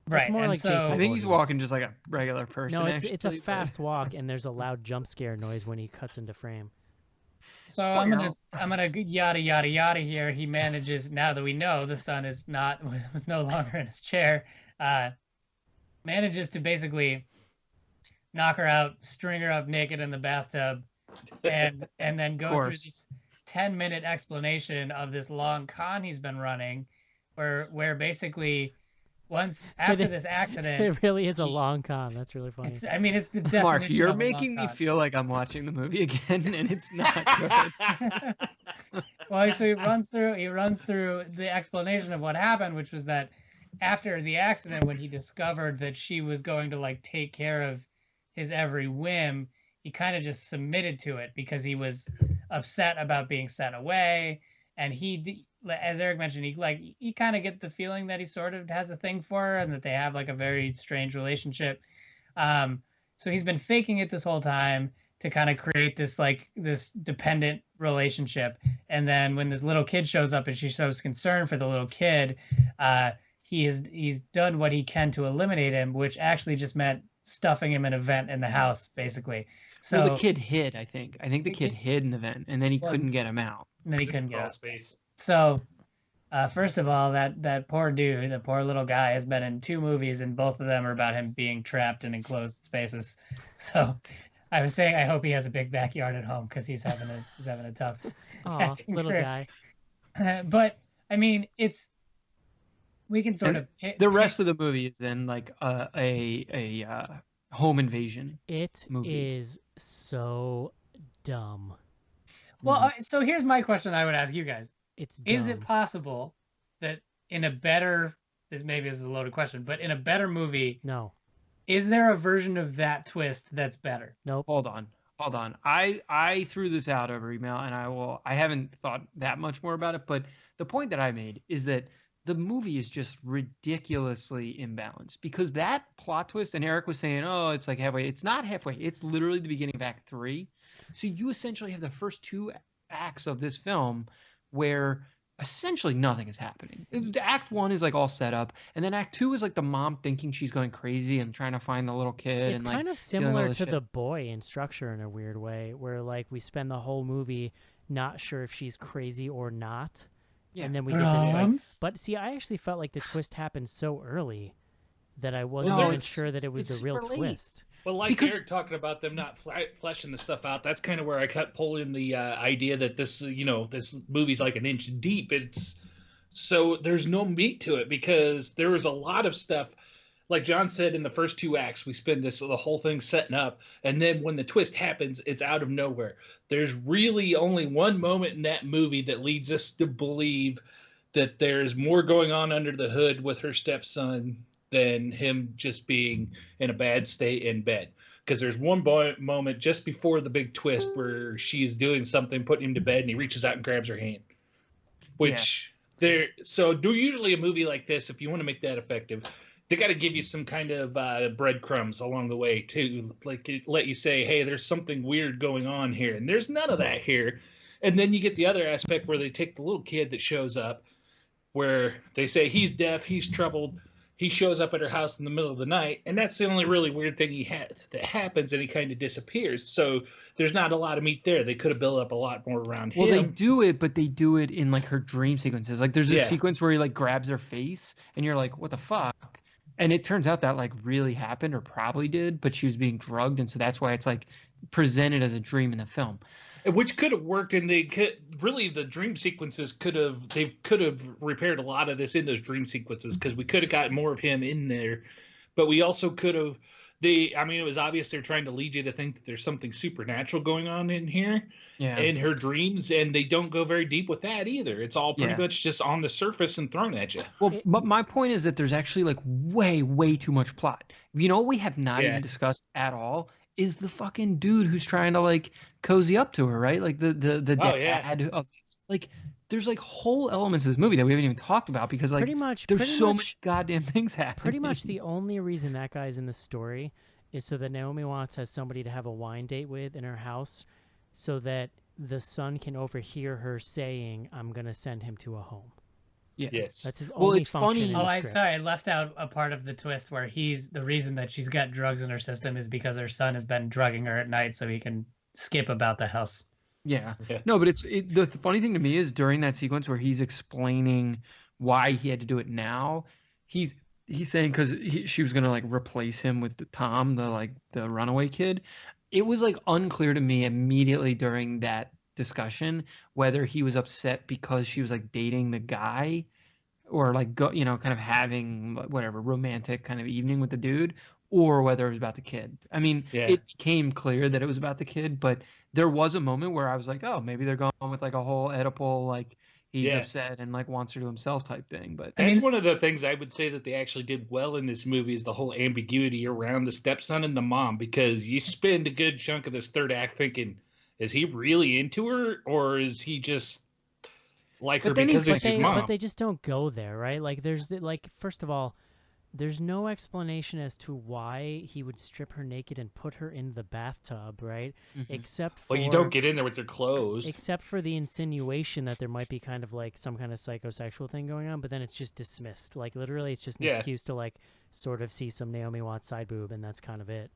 right. It's more and like so, Jason I think he's Voorhees. walking just like a regular person. No, it's a actually, but- fast walk, and there's a loud jump scare noise when he cuts into frame. So I'm gonna yada yada yada here. He manages, now that we know the son was no longer in his chair, manages to basically knock her out, string her up naked in the bathtub, and then go through this 10-minute explanation of this long con he's been running, where basically once after this accident, It really is a long con. That's really funny. it's the definition. Mark, you're of a making long me con. feel like I'm watching the movie again, and it's not good. Well, so he runs through the explanation of what happened, which was that after the accident, when he discovered that she was going to like take care of his every whim, he kind of just submitted to it because he was upset about being sent away. And as Eric mentioned, he kind of get the feeling that he sort of has a thing for her and that they have like a very strange relationship. So he's been faking it this whole time to kind of create this dependent relationship. And then when this little kid shows up and she shows concern for the little kid, he's done what he can to eliminate him, which actually just meant stuffing him in a vent in the house, basically. So Well, the kid hid, I think. I think the kid hid in the vent, and then he Well, couldn't get him out. and then he It's a couldn't get crawl out. space. So, first of all, that poor dude, the poor little guy, has been in 2 movies, and both of them are about him being trapped in enclosed spaces. So, I was saying I hope he has a big backyard at home because he's having a tough. Aw, acting little career. guy. But I mean, we can sort And of The rest of the movie is then like a home invasion. It movie. is so dumb. Well, so here's my question I would ask you guys. It's dumb. Is it possible that in a better, this is a loaded question, but in a better movie, No. is there a version of that twist that's better? Nope. Hold on. I threw this out over email, and I haven't thought that much more about it, but the point that I made is that the movie is just ridiculously imbalanced because that plot twist, and Eric was saying, oh, it's like halfway. It's not halfway. It's literally the beginning of Act 3. So you essentially have the first 2 acts of this film where essentially nothing is happening. Act 1 is like all set up, and then Act 2 is like the mom thinking she's going crazy and trying to find the little kid. It's and like kind of doing all similar this to shit. The Boy in structure in a weird way, where like we spend the whole movie not sure if she's crazy or not. Yeah. And then we get this like, Brahms? but see, I actually felt like the twist happened so early that I wasn't No, even it's- sure that it was it's the real super late. twist. Well, like Because- Eric talking about them not fleshing the stuff out, that's kind of where I kept pulling the idea that this, this movie's like an inch deep. It's so there's no meat to it because there was a lot of stuff. Like John said, in the first 2 acts, we spend the whole thing setting up, and then when the twist happens, it's out of nowhere. There's really only one moment in that movie that leads us to believe that there's more going on under the hood with her stepson than him just being in a bad state in bed. Because there's one moment just before the big twist where she's doing something, putting him to bed, and he reaches out and grabs her hand. So do usually a movie like this, if you want to make that effective, they got to give you some kind of breadcrumbs along the way too, like let you say, hey, there's something weird going on here, and there's none of that here. And then you get the other aspect where they take the little kid that shows up, where they say he's deaf, he's troubled. He shows up at her house in the middle of the night, and that's the only really weird thing that happens, and he kind of disappears. So there's not a lot of meat there. They could have built up a lot more around Well, him. they do it, but they do it in like her dream sequences. Like there's this Yeah. sequence where he like grabs her face, and you're like, "What the fuck?" And it turns out that like really happened or probably did, but she was being drugged, and so that's why it's like presented as a dream in the film. Which could have worked, and they could really the dream sequences could have repaired a lot of this in those dream sequences, because we could have gotten more of him in there, but we also could have it was obvious they're trying to lead you to think that there's something supernatural going on in here, in her dreams, and they don't go very deep with that either. It's all pretty much just on the surface and thrown at you. Well, but my point is that there's actually like way too much plot. You know what we have not even discussed at all is the fucking dude who's trying to like cozy up to her, right? Like the dad of, like, there's like whole elements of this movie that we haven't even talked about because like there's so many goddamn things happening. Pretty much the only reason that guy's in the story is so that Naomi Watts has somebody to have a wine date with in her house, so that the son can overhear her saying, "I'm gonna send him to a home." Yeah. Yes. That's his only function. In the I script. sorry, I left out a part of the twist where he's the reason that she's got drugs in her system is because her son has been drugging her at night so he can skip about the house. Yeah. No, but the funny thing to me is during that sequence where he's explaining why he had to do it now, he's saying because she was gonna like replace him with Tom, the runaway kid. It was like unclear to me immediately during that discussion whether he was upset because she was like dating the guy or like kind of having whatever romantic kind of evening with the dude, or whether it was about the kid. I mean, it became clear that it was about the kid, but there was a moment where I was like, oh, maybe they're going with like a whole Oedipal, like he's upset and like wants her to himself type thing. But that's one of the things I would say that they actually did well in this movie is the whole ambiguity around the stepson and the mom, because you spend a good chunk of this third act thinking, is he really into her, or is he just like her because it's his mom? But they just don't go there, right? Like, first of all, there's no explanation as to why he would strip her naked and put her in the bathtub, right? Mm-hmm. Except for... Well, you don't get in there with their clothes. Except for the insinuation that there might be kind of like some kind of psychosexual thing going on, but then it's just dismissed. Like, literally, it's just an excuse to like sort of see some Naomi Watts side boob, and that's kind of it.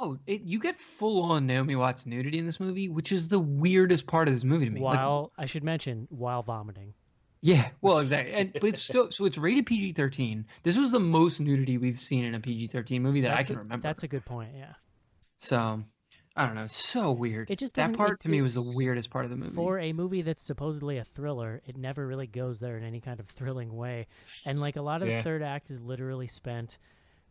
Oh, you get full-on Naomi Watts nudity in this movie, which is the weirdest part of this movie to me. I should mention, while vomiting. Yeah, well, exactly. But it's still, so it's rated PG-13. This was the most nudity we've seen in a PG-13 movie that I can remember. That's a good point, yeah. So, I don't know. So weird. It just that part to me was the weirdest part of the movie. For a movie that's supposedly a thriller, it never really goes there in any kind of thrilling way. And like a lot of the third act is literally spent...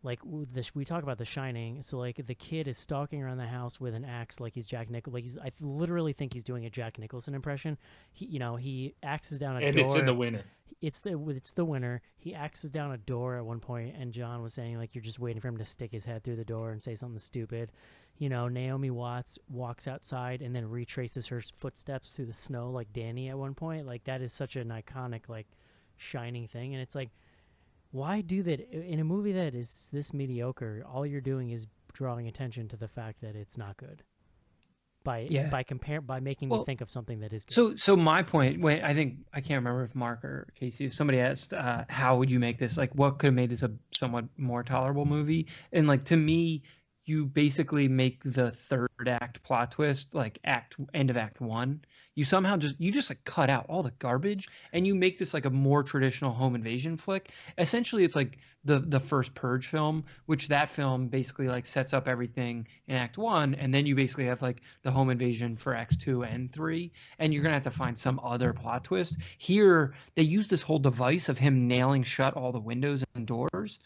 Like we talk about The Shining, so like the kid is stalking around the house with an axe, like he's Jack Nicholson. Like I literally think he's doing a Jack Nicholson impression. He axes down a door. And it's in the winter. It's the winter. He axes down a door at one point, and John was saying like you're just waiting for him to stick his head through the door and say something stupid. Naomi Watts walks outside and then retraces her footsteps through the snow like Danny at one point. Like that is such an iconic like Shining thing, and it's like. Why do that in a movie that is this mediocre? All you're doing is drawing attention to the fact that it's not good. By making me think of something that is good. So my point, I think I can't remember if Mark or Casey, somebody asked, how would you make this? Like, what could have made this a somewhat more tolerable movie? And like to me, you basically make the third act plot twist like end of act one. You somehow just like cut out all the garbage and you make this like a more traditional home invasion flick. Essentially, it's like the first Purge film, which that film basically like sets up everything in act one, and then you basically have like the home invasion for acts 2 and 3, and you're gonna have to find some other plot twist. Here, they use this whole device of him nailing shut all the windows and doors.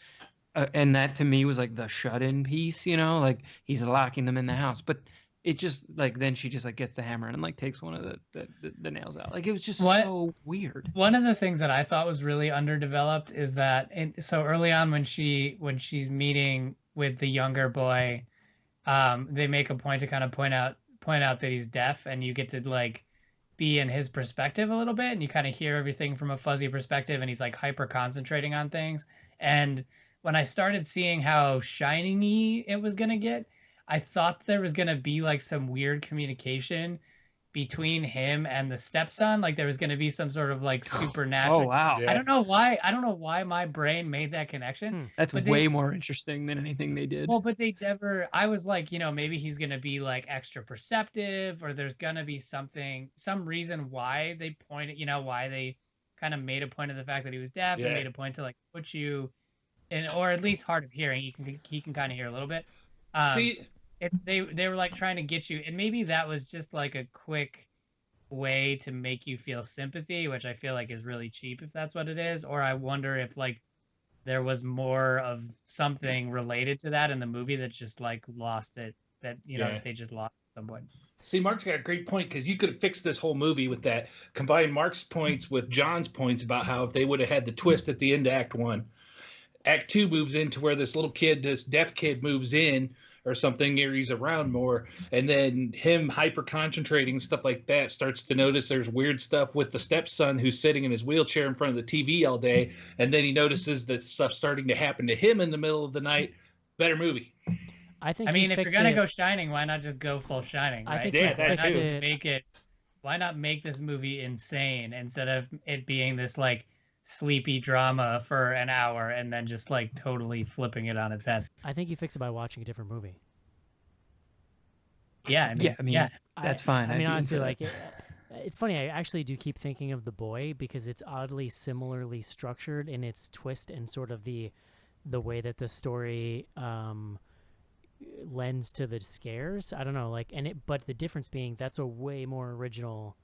And that to me was like the shut-in piece, like he's locking them in the house. But it just like then she just like gets the hammer and like takes one of the nails out. Like it was just so weird. One of the things that I thought was really underdeveloped is that so early on when she's meeting with the younger boy, they make a point to kind of point out that he's deaf, and you get to like be in his perspective a little bit, and you kind of hear everything from a fuzzy perspective, and he's like hyper concentrating on things. And when I started seeing how shiny it was gonna get, I thought there was gonna be like some weird communication between him and the stepson. Like there was gonna be some sort of like supernatural. Oh wow! Yeah. I don't know why my brain made that connection. That's way more interesting than anything they did. Well, but they never. I was like, maybe he's gonna be like extra perceptive, or there's gonna be some reason why they pointed. Why they kind of made a point of the fact that he was deaf and made a point to like put you or at least hard of hearing. He can kind of hear a little bit. See, they were like trying to get you, and maybe that was just like a quick way to make you feel sympathy, which I feel like is really cheap if that's what it is. Or I wonder if like there was more of something related to that in the movie that just like lost it. That they just lost at some point. See, Mark's got a great point because you could have fixed this whole movie with that. Combine Mark's points with John's points about how if they would have had the twist at the end of Act 1. Act 2 moves into where this little kid, this deaf kid, moves in or something, or he's around more, and then him hyper concentrating, stuff like that, starts to notice there's weird stuff with the stepson who's sitting in his wheelchair in front of the TV all day, and then he notices that stuff starting to happen to him in the middle of the night. Better movie. I mean, if you're gonna go Shining, why not just go full Shining? Right? I think Why not make this movie insane instead of it being this like sleepy drama for an hour and then just like totally flipping it on its head? I think you fix it by watching a different movie. Yeah, that's fine. I mean, honestly, like it's funny. I actually do keep thinking of The Boy because it's oddly similarly structured in its twist and sort of the way that the story lends to the scares. I don't know, like, but the difference being that's a way more original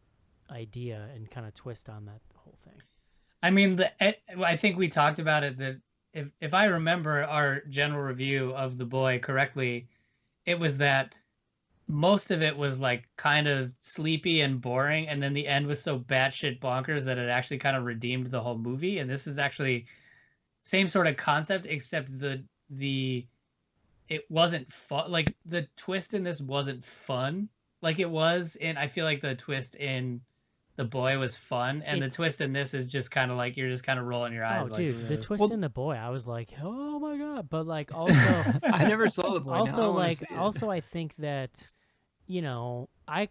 idea and kind of twist on that whole thing. I mean, I think we talked about it that if I remember our general review of The Boy correctly, it was that most of it was like kind of sleepy and boring, and then the end was so batshit bonkers that it actually kind of redeemed the whole movie. And this is actually same sort of concept, except it wasn't fun. Like the twist in this wasn't fun like it was in. I feel like the twist in The Boy was fun, and the twist in this is just kind of like you're just kind of rolling your eyes. Oh, dude, the twist in The Boy, I was like, oh my god! But like also, I never saw The Boy. Also, I think that I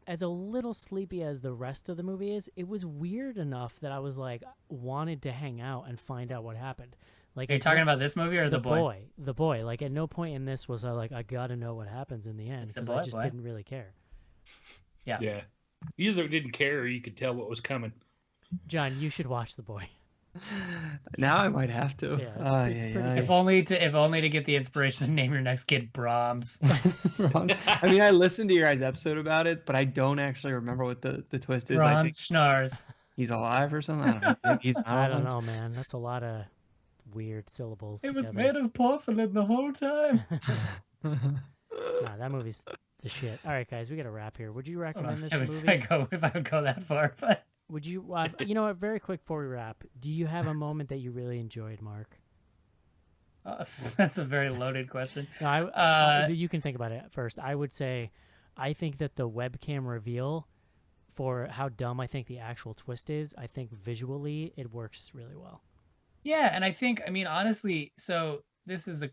as a little sleepy as the rest of the movie is, it was weird enough that I was like wanted to hang out and find out what happened. Like, are you talking about this movie or The Boy? The Boy. Like at no point in this was I like I gotta know what happens in the end because I just didn't really care. Yeah. Yeah. You either didn't care or you could tell what was coming. John, you should watch The Boy. Now I might have to. Yeah, it's pretty good. If only to get the inspiration to name your next kid Brahms. I mean, I listened to your guys' episode about it, but I don't actually remember what the twist is. Brahms I think Schnars. He's alive or something. I don't know. Maybe he's not I don't alive. know, man. That's a lot of weird syllables. It was together. made of porcelain the whole time. Nah, that movie's the shit. All right, guys, we got to wrap here. Would you recommend this movie? If I would go that far, but would you? You know what? Very quick before we wrap, do you have a moment that you really enjoyed, Mark? That's a very loaded question. No, you can think about it first. I would say, I think that the webcam reveal, for how dumb I think the actual twist is, I think visually it works really well. Yeah, and I think, I mean, honestly, so this is a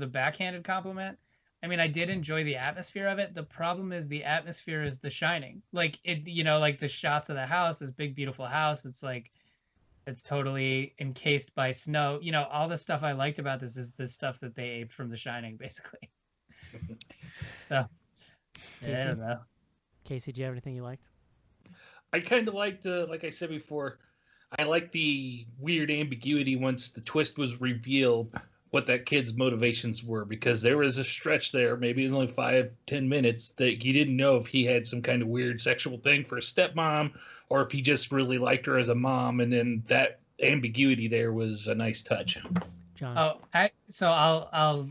backhanded compliment. I mean, I did enjoy the atmosphere of it. The problem is the atmosphere is The Shining. Like it, like the shots of the house, this big beautiful house. It's like it's totally encased by snow. All the stuff I liked about this is the stuff that they aped from The Shining, basically. So Casey? I don't know. Casey, do you have anything you liked? I kind of liked like I said before, I like the weird ambiguity once the twist was revealed, what that kid's motivations were, because there was a stretch there, maybe it was only 5-10 minutes, that you didn't know if he had some kind of weird sexual thing for a stepmom or if he just really liked her as a mom, and then that ambiguity there was a nice touch. John. I'll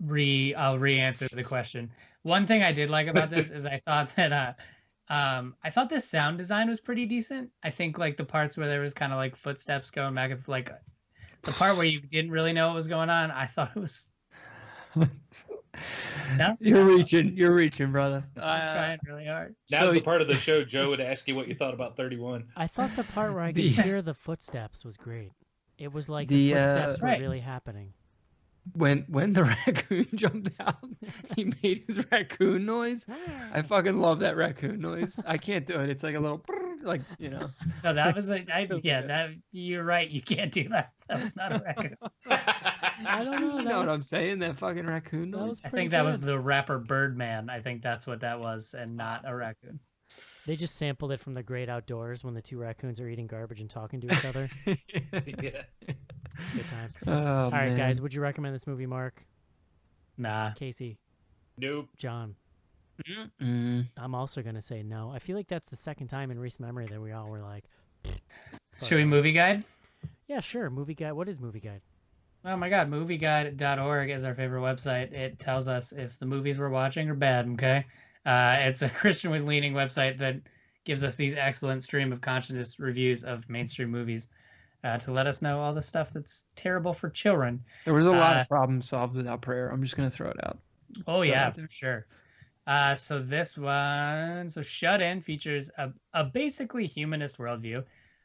re-answer the question. One thing I did like about this is I thought that I thought the sound design was pretty decent. I think like the parts where there was kind of like footsteps going back and like the part where you didn't really know what was going on, I thought it was. No? You're reaching, brother. I'm trying really hard. Now's the part of the show Joe would ask you what you thought about 31. I thought the part where I could hear the footsteps was great. It was like the footsteps were really happening. When the raccoon jumped out, he made his raccoon noise. I fucking love that raccoon noise. I can't do it. It's like a little, like, No, that was you're right. You can't do that. That was not a raccoon. I don't know. You know what I'm saying? That fucking raccoon noise. I think that was the rapper Birdman. I think that's what that was, and not a raccoon. They just sampled it from The Great Outdoors when the two raccoons are eating garbage and talking to each other. Yeah. Good times. Oh, All right, man. guys, would you recommend this movie, Mark? Nah. Casey? Nope. John? Mm. I'm also gonna say no. I feel like that's the second time in recent memory that we all were like, Should we movie guide? yeah, sure. Movie guide. What is movie guide? Oh my God, movieguide.org is our favorite website. It tells us if the movies we're watching are bad. Okay, it's a Christian-leaning website that gives us these excellent stream of consciousness reviews of mainstream movies to let us know all the stuff that's terrible for children. There was a lot of problems solved without prayer. I'm just gonna throw it out. Oh yeah, for sure. So this one, Shut In features a basically humanist worldview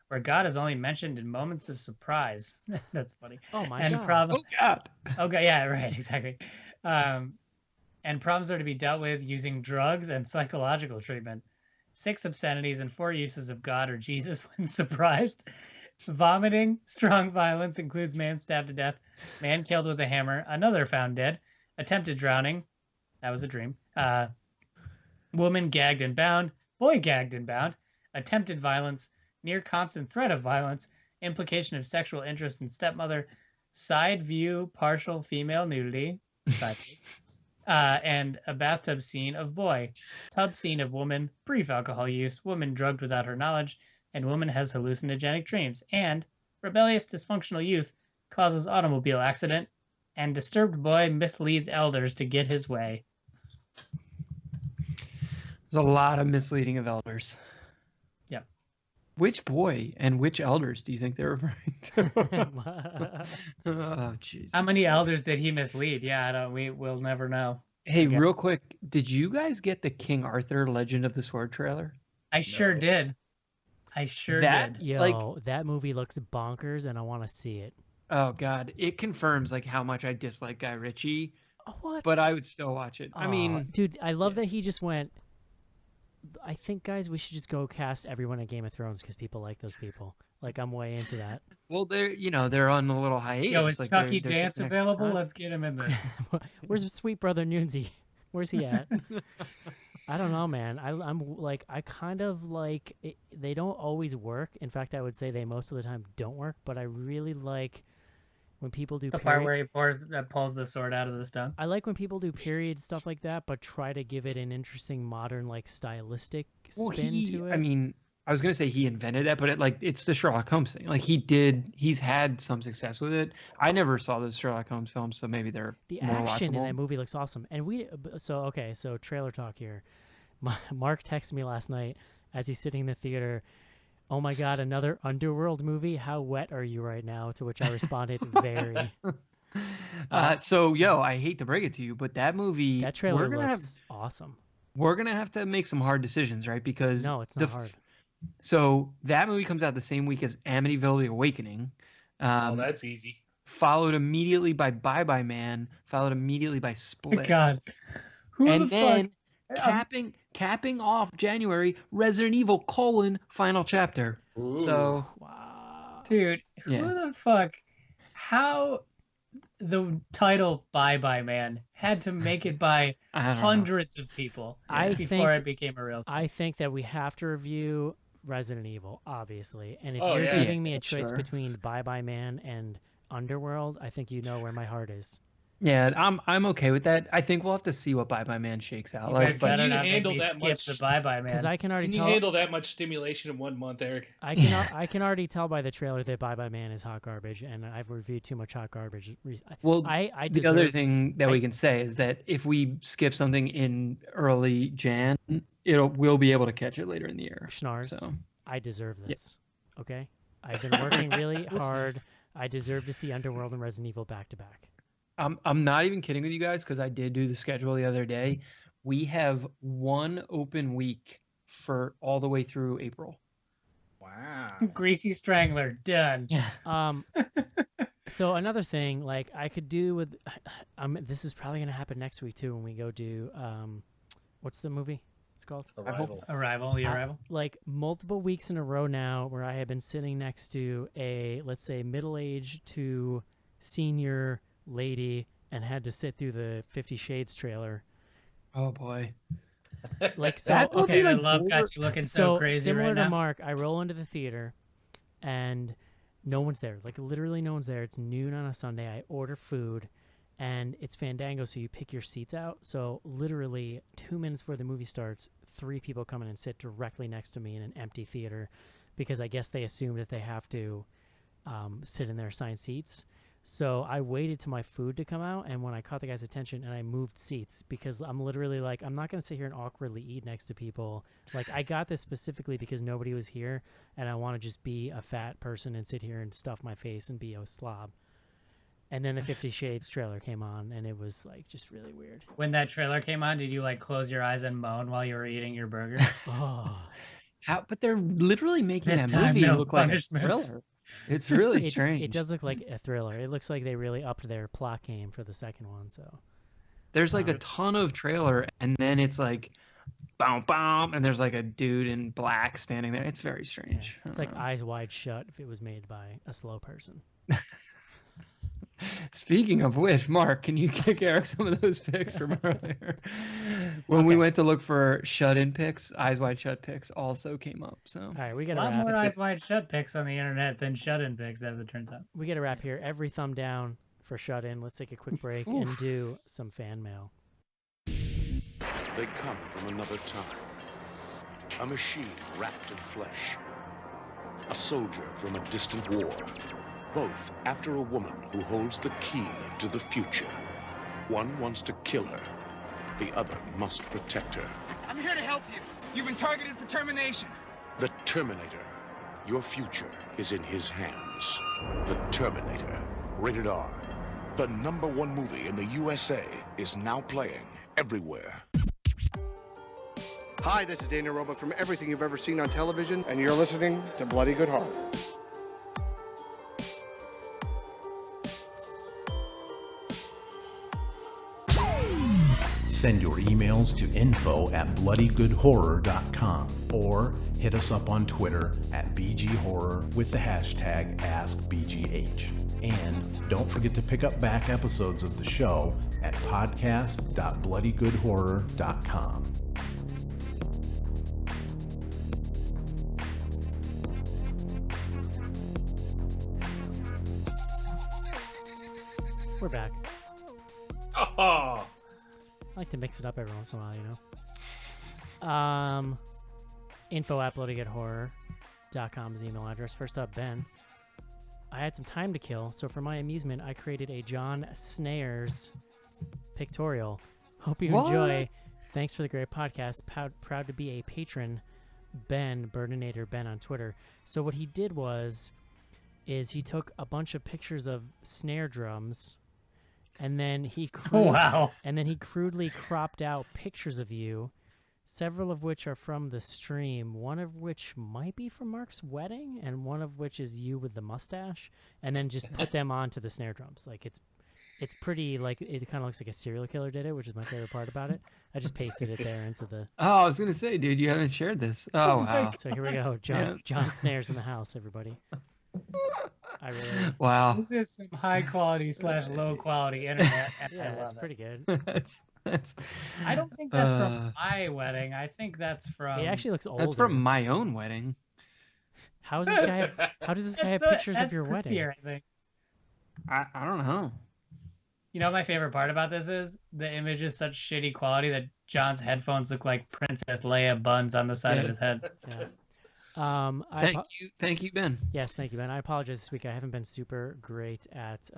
where God is only mentioned in moments of surprise. That's funny. Oh my And god. problem. Oh God. Okay, yeah, right, exactly. And problems are to be dealt with using drugs and psychological treatment. 6 obscenities and 4 uses of God or Jesus when surprised. Vomiting, strong violence includes man stabbed to death, man killed with a hammer, another found dead, attempted drowning, that was a dream, woman gagged and bound, boy gagged and bound, attempted violence, near constant threat of violence, implication of sexual interest in stepmother, side view, partial female nudity, and a bathtub scene of boy, tub scene of woman, brief alcohol use, woman drugged without her knowledge, and woman has hallucinogenic dreams, and rebellious dysfunctional youth causes automobile accident, and disturbed boy misleads elders to get his way. There's a lot of misleading of elders. Yep. Which boy and which elders do you think they're referring to? Oh, Jesus. How many elders did he mislead? Yeah, we'll never know. Hey, real quick, did you guys get the King Arthur Legend of the Sword trailer? I sure did. I sure did. Yo, that movie looks bonkers, and I want to see it. Oh God, it confirms like how much I dislike Guy Ritchie. What? But I would still watch it. I mean, dude, I love that he just went. I think, guys, we should just go cast everyone in Game of Thrones because people like those people. Like, I'm way into that. Well, they're on a little hiatus. Yo, is like Chucky they're Dance taking extra available? time. Let's get him in this. Where's Sweet Brother Nunzi? Where's he at? I don't know, man. I'm like, I kind of like it, they don't always work. In fact, I would say they most of the time don't work. But I really like when people do The part where he pulls the sword out of the stone. I like when people do period stuff like that, but try to give it an interesting modern, like stylistic spin to it. I mean, I was gonna say he invented that, but it's the Sherlock Holmes thing. Like he's had some success with it. I never saw those Sherlock Holmes films, so maybe they're the more action watchable. in that movie looks awesome. And so trailer talk here. Mark texted me last night as he's sitting in the theater. Oh my God, another Underworld movie. How wet are you right now? To which I responded, very. So I hate to break it to you, but that movie, that trailer looks awesome. We're gonna have to make some hard decisions, right? Because no, it's not hard. So that movie comes out the same week as Amityville: The Awakening. That's easy. Followed immediately by Bye Bye Man. Followed immediately by Split. God, and then capping off January, Resident Evil: Final Chapter. Ooh. So wow, dude, who the fuck? How the title Bye Bye Man had to make it by hundreds of people before it became a real thing. I think that we have to review Resident Evil, obviously. And if you're giving me a choice between Bye Bye Man and Underworld, I think you know where my heart is. Yeah, I'm okay with that. I think we'll have to see what Bye Bye Man shakes out. You guys better not make me skip the Bye Bye Man. Because I can already tell. Can you handle that much stimulation in 1 month, Eric? I can already tell by the trailer that Bye Bye Man is hot garbage, and I've reviewed too much hot garbage. Well, the other thing that we I can say is that if we skip something in early Jan, we'll be able to catch it later in the year. Schnars, so. I deserve this. Okay, I've been working really hard. I deserve to see Underworld and Resident Evil back to back. I'm not even kidding with you guys because I did do the schedule the other day. We have 1 open week for all the way through April. Wow. Greasy Strangler, done. So another thing, like I could do with, this is probably gonna happen next week too when we go do, what's the movie? It's called Arrival. Like multiple weeks in a row now, where I have been sitting next to a, let's say, middle-aged to senior lady and had to sit through the 50 Shades trailer. Oh boy. Like, so okay, I love got you looking so crazy similar right to now. Mark, I roll into the theater and No one's there. Like literally no one's there. It's noon on a Sunday. I order food and it's Fandango, so you pick your seats out. So literally 2 minutes before the movie starts, 3 people come in and sit directly next to me in an empty theater because I guess they assume that they have to sit in their assigned seats. So I waited till my food to come out, and when I caught the guy's attention and I moved seats because I'm literally like, I'm not going to sit here and awkwardly eat next to people. Like, I got this specifically because nobody was here, and I want to just be a fat person and sit here and stuff my face and be a slob. And then the 50 Shades trailer came on, and it was, like, just really weird. When that trailer came on, did you, like, close your eyes and moan while you were eating your burger? Oh. But they're literally making This that time, movie no look like a punishments. thriller. It's really strange. It does look like a thriller. It looks like they really upped their plot game for the second one. So There's like a ton of trailer, and then it's like, boom, boom, and there's like a dude in black standing there. It's very strange. it's like Eyes Wide Shut if it was made by a slow person. Speaking of which, Mark, can you kick Eric some of those picks from earlier? When we went to look for shut-in picks, Eyes Wide Shut picks also came up. So all right, we got A lot more Eyes Wide Shut picks on the internet than shut-in picks, as it turns out. We got to wrap here. Every thumb down for Shut In. Let's take a quick break and do some fan mail. They come from another time. A machine wrapped in flesh. A soldier from a distant war. Both after a woman who holds the key to the future. One wants to kill her. The other must protect her. I'm here to help you. You've been targeted for termination. The Terminator. Your future is in his hands. The Terminator. Rated R. The #1 movie in the USA is now playing everywhere. Hi, this is Daniel Roebuck from Everything You've Ever Seen on Television, and you're listening to Bloody Good Horror. Send your emails to info@bloodygoodhorror.com or hit us up on Twitter at BGHorror with the hashtag AskBGH. And don't forget to pick up back episodes of the show at podcast.bloodygoodhorror.com. We're back. Oh. I like to mix it up every once in a while, you know. Info@bloodygoodhorror.com is the email address. First up, Ben. I had some time to kill, so for my amusement, I created a John Snares pictorial. Hope you enjoy. Thanks for the great podcast. Proud to be a patron. Ben, Burninator Ben on Twitter. So what he did is he took a bunch of pictures of snare drums, and then he crudely cropped out pictures of you, several of which are from the stream, one of which might be from Mark's wedding, and one of which is you with the mustache, and then just put them onto the snare drums. Like it's pretty, like it kind of looks like a serial killer did it, which is my favorite part about it. I just pasted it there into the. Oh, I was gonna say, dude, you haven't shared this. Oh wow. So here we go. John Snares in the house, everybody. Wow. This is some high quality / low quality internet. Yeah, that's pretty good. I don't think that's from my wedding. I think that's from. He actually looks older. That's from my own wedding. How does this guy have pictures of your wedding? I think. I don't know. You know what my favorite part about this is? The image is such shitty quality that John's headphones look like Princess Leia buns on the side of his head. Yeah. Thank you, Ben. Yes, thank you, Ben. I apologize this week. I haven't been super great at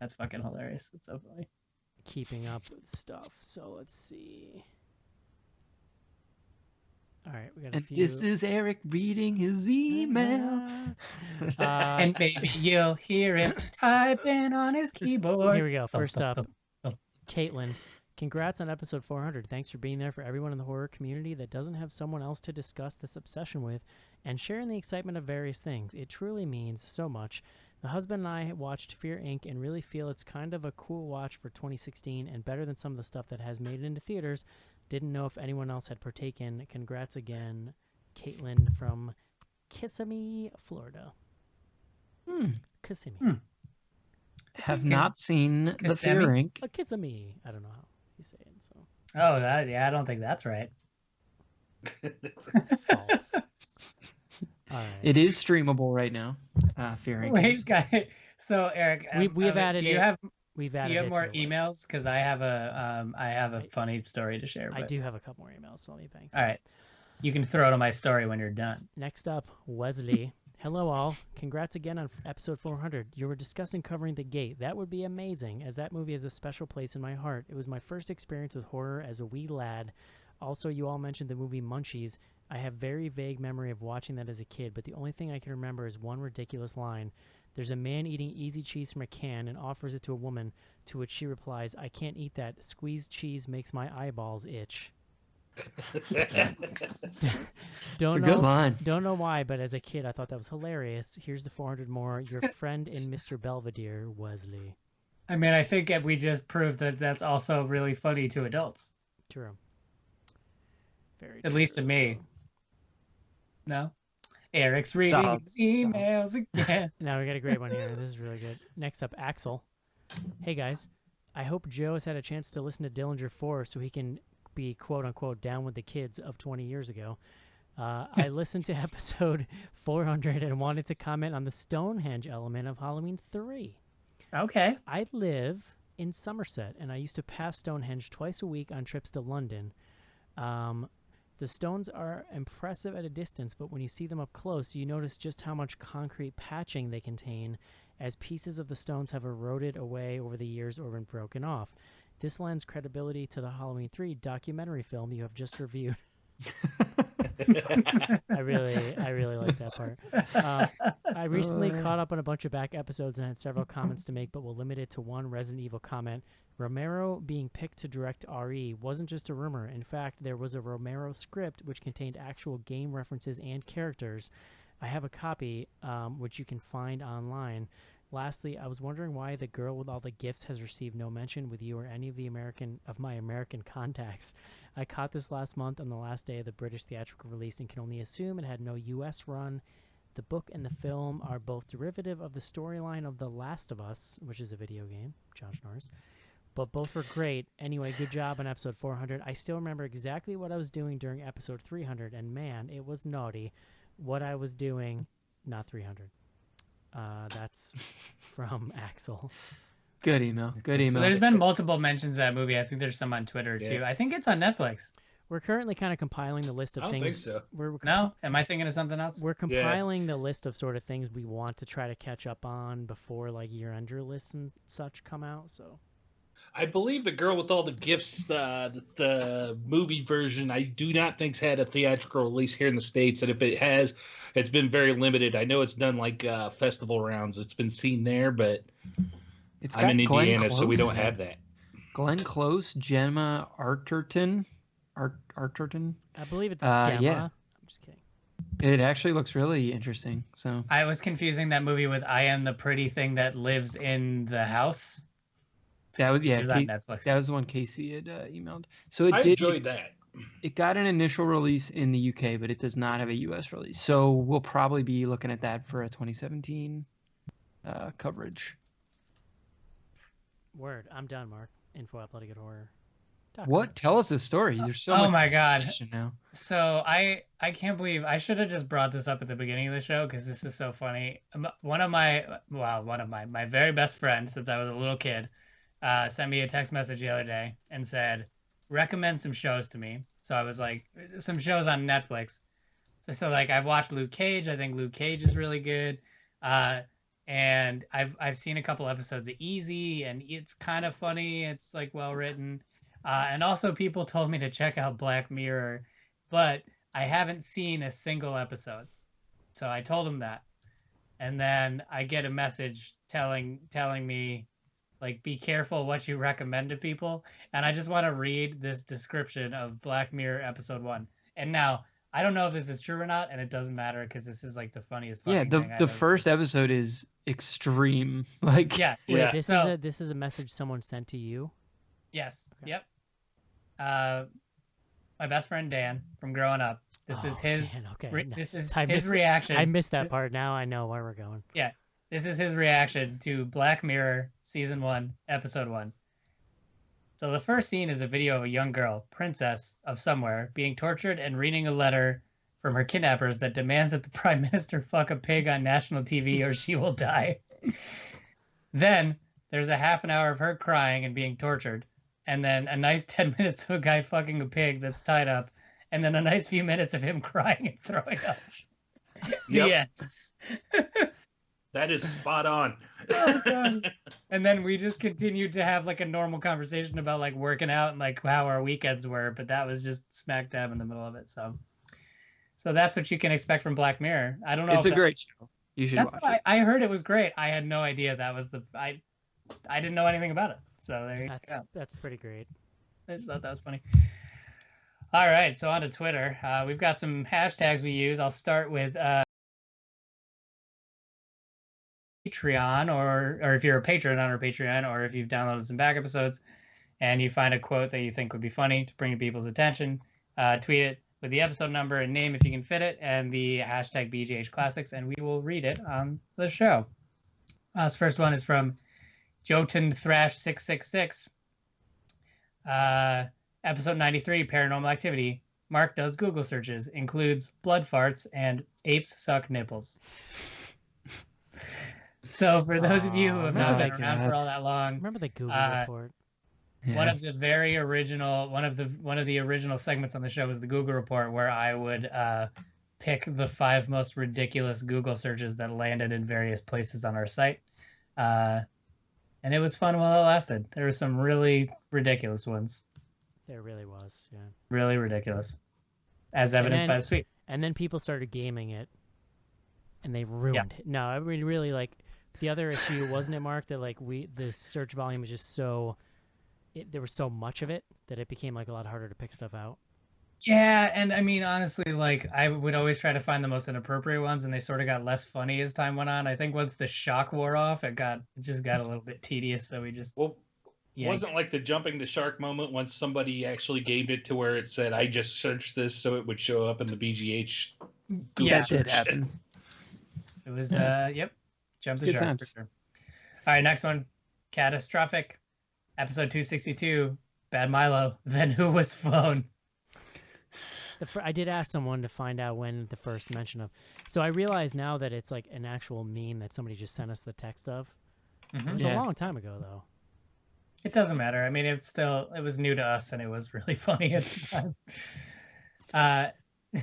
That's fucking hilarious. That's so funny. Keeping up with stuff. So let's see. All right, we got a few. This is Eric reading his email. And maybe you'll hear him typing on his keyboard. Here we go. First up, Caitlin. Congrats on episode 400. Thanks for being there for everyone in the horror community that doesn't have someone else to discuss this obsession with and sharing the excitement of various things. It truly means so much. The husband and I watched Fear Inc. and really feel it's kind of a cool watch for 2016 and better than some of the stuff that has made it into theaters. Didn't know if anyone else had partaken. Congrats again, Caitlin from Kissimmee, Florida. Kissimmee. Have not seen the Fear Inc. Kissimmee. I don't know how you say it. So. Oh, I don't think that's right. False. All right. It is streamable right now. Fear Wait, Rankings. guy. So Eric, We have added do you it. have We've do added you have it more to the list. emails? Because I have a funny story to share. I But do have a couple more emails, so let me bank. all right, you can throw to my story when you're done. Next up, Wesley. Hello, all. Congrats again on episode 400. You were discussing covering The Gate. That would be amazing, as that movie has a special place in my heart. It was my first experience with horror as a wee lad. Also, you all mentioned the movie Munchies. I have very vague memory of watching that as a kid, but the only thing I can remember is one ridiculous line. There's a man eating easy cheese from a can and offers it to a woman, to which she replies, "I can't eat that. Squeezed cheese makes my eyeballs itch." It's Don't a know, good line. Don't know why, but as a kid, I thought that was hilarious. Here's the 400 more. Your friend in Mr. Belvedere, Wesley. I mean, I think we just proved that that's also really funny to adults. True. Very At true. least to me. No? Eric's reading his emails again. Now we got a great one here. This is really good. Next up, Axel. Hey, guys. I hope Joe has had a chance to listen to Dillinger 4 so he can be quote-unquote down with the kids of 20 years ago. I listened to episode 400 and wanted to comment on the Stonehenge element of Halloween 3. Okay. I live in Somerset, and I used to pass Stonehenge twice a week on trips to London. The stones are impressive at a distance, but when you see them up close, you notice just how much concrete patching they contain, as pieces of the stones have eroded away over the years or been broken off. This lends credibility to the Halloween 3 documentary film you have just reviewed. I really like that part. I recently caught up on a bunch of back episodes and had several comments to make, but will limit it to one Resident Evil comment. Romero being picked to direct RE wasn't just a rumor. In fact, there was a Romero script which contained actual game references and characters. I have a copy, which you can find online. Lastly, I was wondering why the girl with all the gifts has received no mention with you or any of my American contacts. I caught this last month on the last day of the British theatrical release and can only assume it had no U.S. run. The book and the film are both derivative of the storyline of The Last of Us, which is a video game, John Schnorrs, but both were great. Anyway, good job on episode 400. I still remember exactly what I was doing during episode 300, and man, it was naughty what I was doing, not 300. That's from Axel. Good email. Good email. So there's been multiple mentions of that movie. I think there's some on Twitter too. I think it's on Netflix. We're currently kind of compiling the list of things. I don't think so. No? Am I thinking of something else? We're compiling the list of sort of things we want to try to catch up on before like year-ender lists and such come out. So I believe the girl with all the gifts, the movie version, I do not think's had a theatrical release here in the States. And if it has, it's been very limited. I know it's done like festival rounds. It's been seen there, but I'm in Indiana, so we don't have that. Glenn Close, Gemma Arterton. Arterton? I believe it's Gemma. Yeah. I'm just kidding. It actually looks really interesting. So I was confusing that movie with I Am the Pretty Thing That Lives in the House. that was Which is on That Netflix. was the one Casey had emailed. So it I did. enjoyed that. It got an initial release in the UK, but it does not have a US release. So we'll probably be looking at that for a 2017 coverage. Word. I'm done, Mark. Info at Bloody Good Horror. What? Tell us the story. There's so much. Oh my god! information now. So I can't believe I should have just brought this up at the beginning of the show because this is so funny. One of my very best friends since I was a little kid sent me a text message the other day and said, recommend some shows to me. So I was like, some shows on Netflix. So like I've watched Luke Cage. I think Luke Cage is really good. And I've seen a couple episodes of Easy, and it's kind of funny. It's like well written. And also people told me to check out Black Mirror, but I haven't seen a single episode. So I told him that. And then I get a message telling me, like, be careful what you recommend to people. And I just want to read this description of Black Mirror episode 1. And now, I don't know if this is true or not, and it doesn't matter because this is like the funniest fucking thing the first episode is extreme. Like Wait, this is a message someone sent to you? Yes. Okay. Yep. My best friend Dan from growing up. This is his. Dan, okay. This is his reaction. I missed that part. Now I know where we're going. Yeah, this is his reaction to Black Mirror season 1, episode 1. So the first scene is a video of a young girl, princess of somewhere, being tortured and reading a letter from her kidnappers that demands that the Prime Minister fuck a pig on national TV or she will die. Then there's a half an hour of her crying and being tortured, and then a nice 10 minutes of a guy fucking a pig that's tied up, and then a nice few minutes of him crying and throwing up. Yep. Yeah. That is spot on. Oh, God. And then we just continued to have like a normal conversation about like working out and like how our weekends were, but that was just smack dab in the middle of it. So that's what you can expect from Black Mirror. I don't know. It's a great show. You should watch it. I heard it was great. I had no idea that was I didn't know anything about it. So there you go. That's pretty great. I just thought that was funny. All right, so on to Twitter. We've got some hashtags we use. I'll start with Patreon, or if you're a patron on our Patreon, or if you've downloaded some back episodes and you find a quote that you think would be funny to bring to people's attention, tweet it with the episode number and name if you can fit it, and the hashtag BGH Classics, and we will read it on the show. This first one is from Jotun Thrash 666. Episode 93, Paranormal Activity. Mark does Google searches, includes blood farts and apes suck nipples. So for those of you who have not been around for all that long, Remember the Google report? Yeah. one of the very original one of the original segments on the show was the Google report, where I would pick the 5 most ridiculous Google searches that landed in various places on our site. And it was fun while it lasted. There were some really ridiculous ones. There really was, yeah. Really ridiculous. As evidenced by the suite. And then people started gaming it, and they ruined it. No, I mean, really, like, the other issue, wasn't it, Mark, that, like, the search volume was just so... there was so much of it that it became, like, a lot harder to pick stuff out. Yeah, and I mean, honestly, like, I would always try to find the most inappropriate ones, and they sort of got less funny as time went on. I think once the shock wore off, it just got a little bit tedious, so we just... Well, it wasn't like the jumping the shark moment once somebody actually gave it to where it said, I just searched this so it would show up in the BGH Google That did search. happen. It was, yep, jump the Good shark. times. For sure. All right, next one, Catastrophic, episode 262, Bad Milo, Then Who Was Phone? I did ask someone to find out when the first mention of... So I realize now that it's like an actual meme that somebody just sent us the text of. Mm-hmm. It was a long time ago, though. It doesn't matter. I mean, it was new to us, and it was really funny at the time.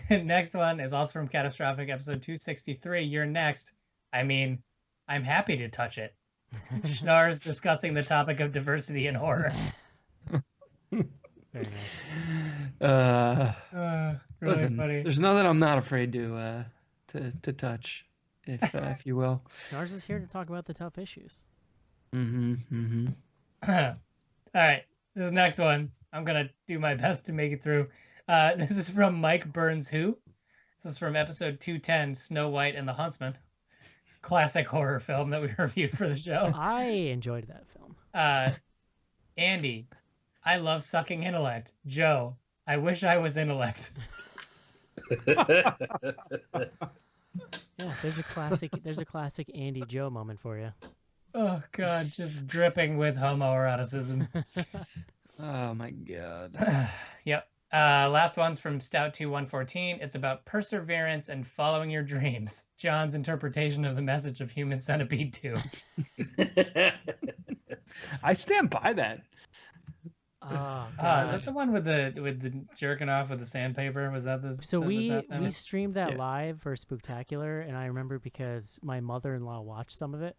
Next one is also from Catastrophic, episode 263. You're next. I mean, I'm happy to touch it. Schnarr's discussing the topic of diversity in horror. Very nice. Really Listen, funny. there's nothing I'm not afraid to touch, if you will. Schnars is here to talk about the tough issues. All right, this next one, I'm gonna do my best to make it through. This is from Mike Burns Who. This is from episode 210, Snow White and the Huntsman, classic horror film that we reviewed for the show. I enjoyed that film. Andy, I love sucking intellect. Joe, I wish I was intellect. Yeah, there's a classic Andy Joe moment for you. Oh God, just dripping with homoeroticism. Oh my God. Yep. Last one's from Stout 2114. It's about perseverance and following your dreams. John's interpretation of the message of Human Centipede 2. I stand by that. Oh, is that the one with the jerking off with the sandpaper? Was that the? So we that streamed that live for Spooktacular, and I remember because my mother-in-law watched some of it,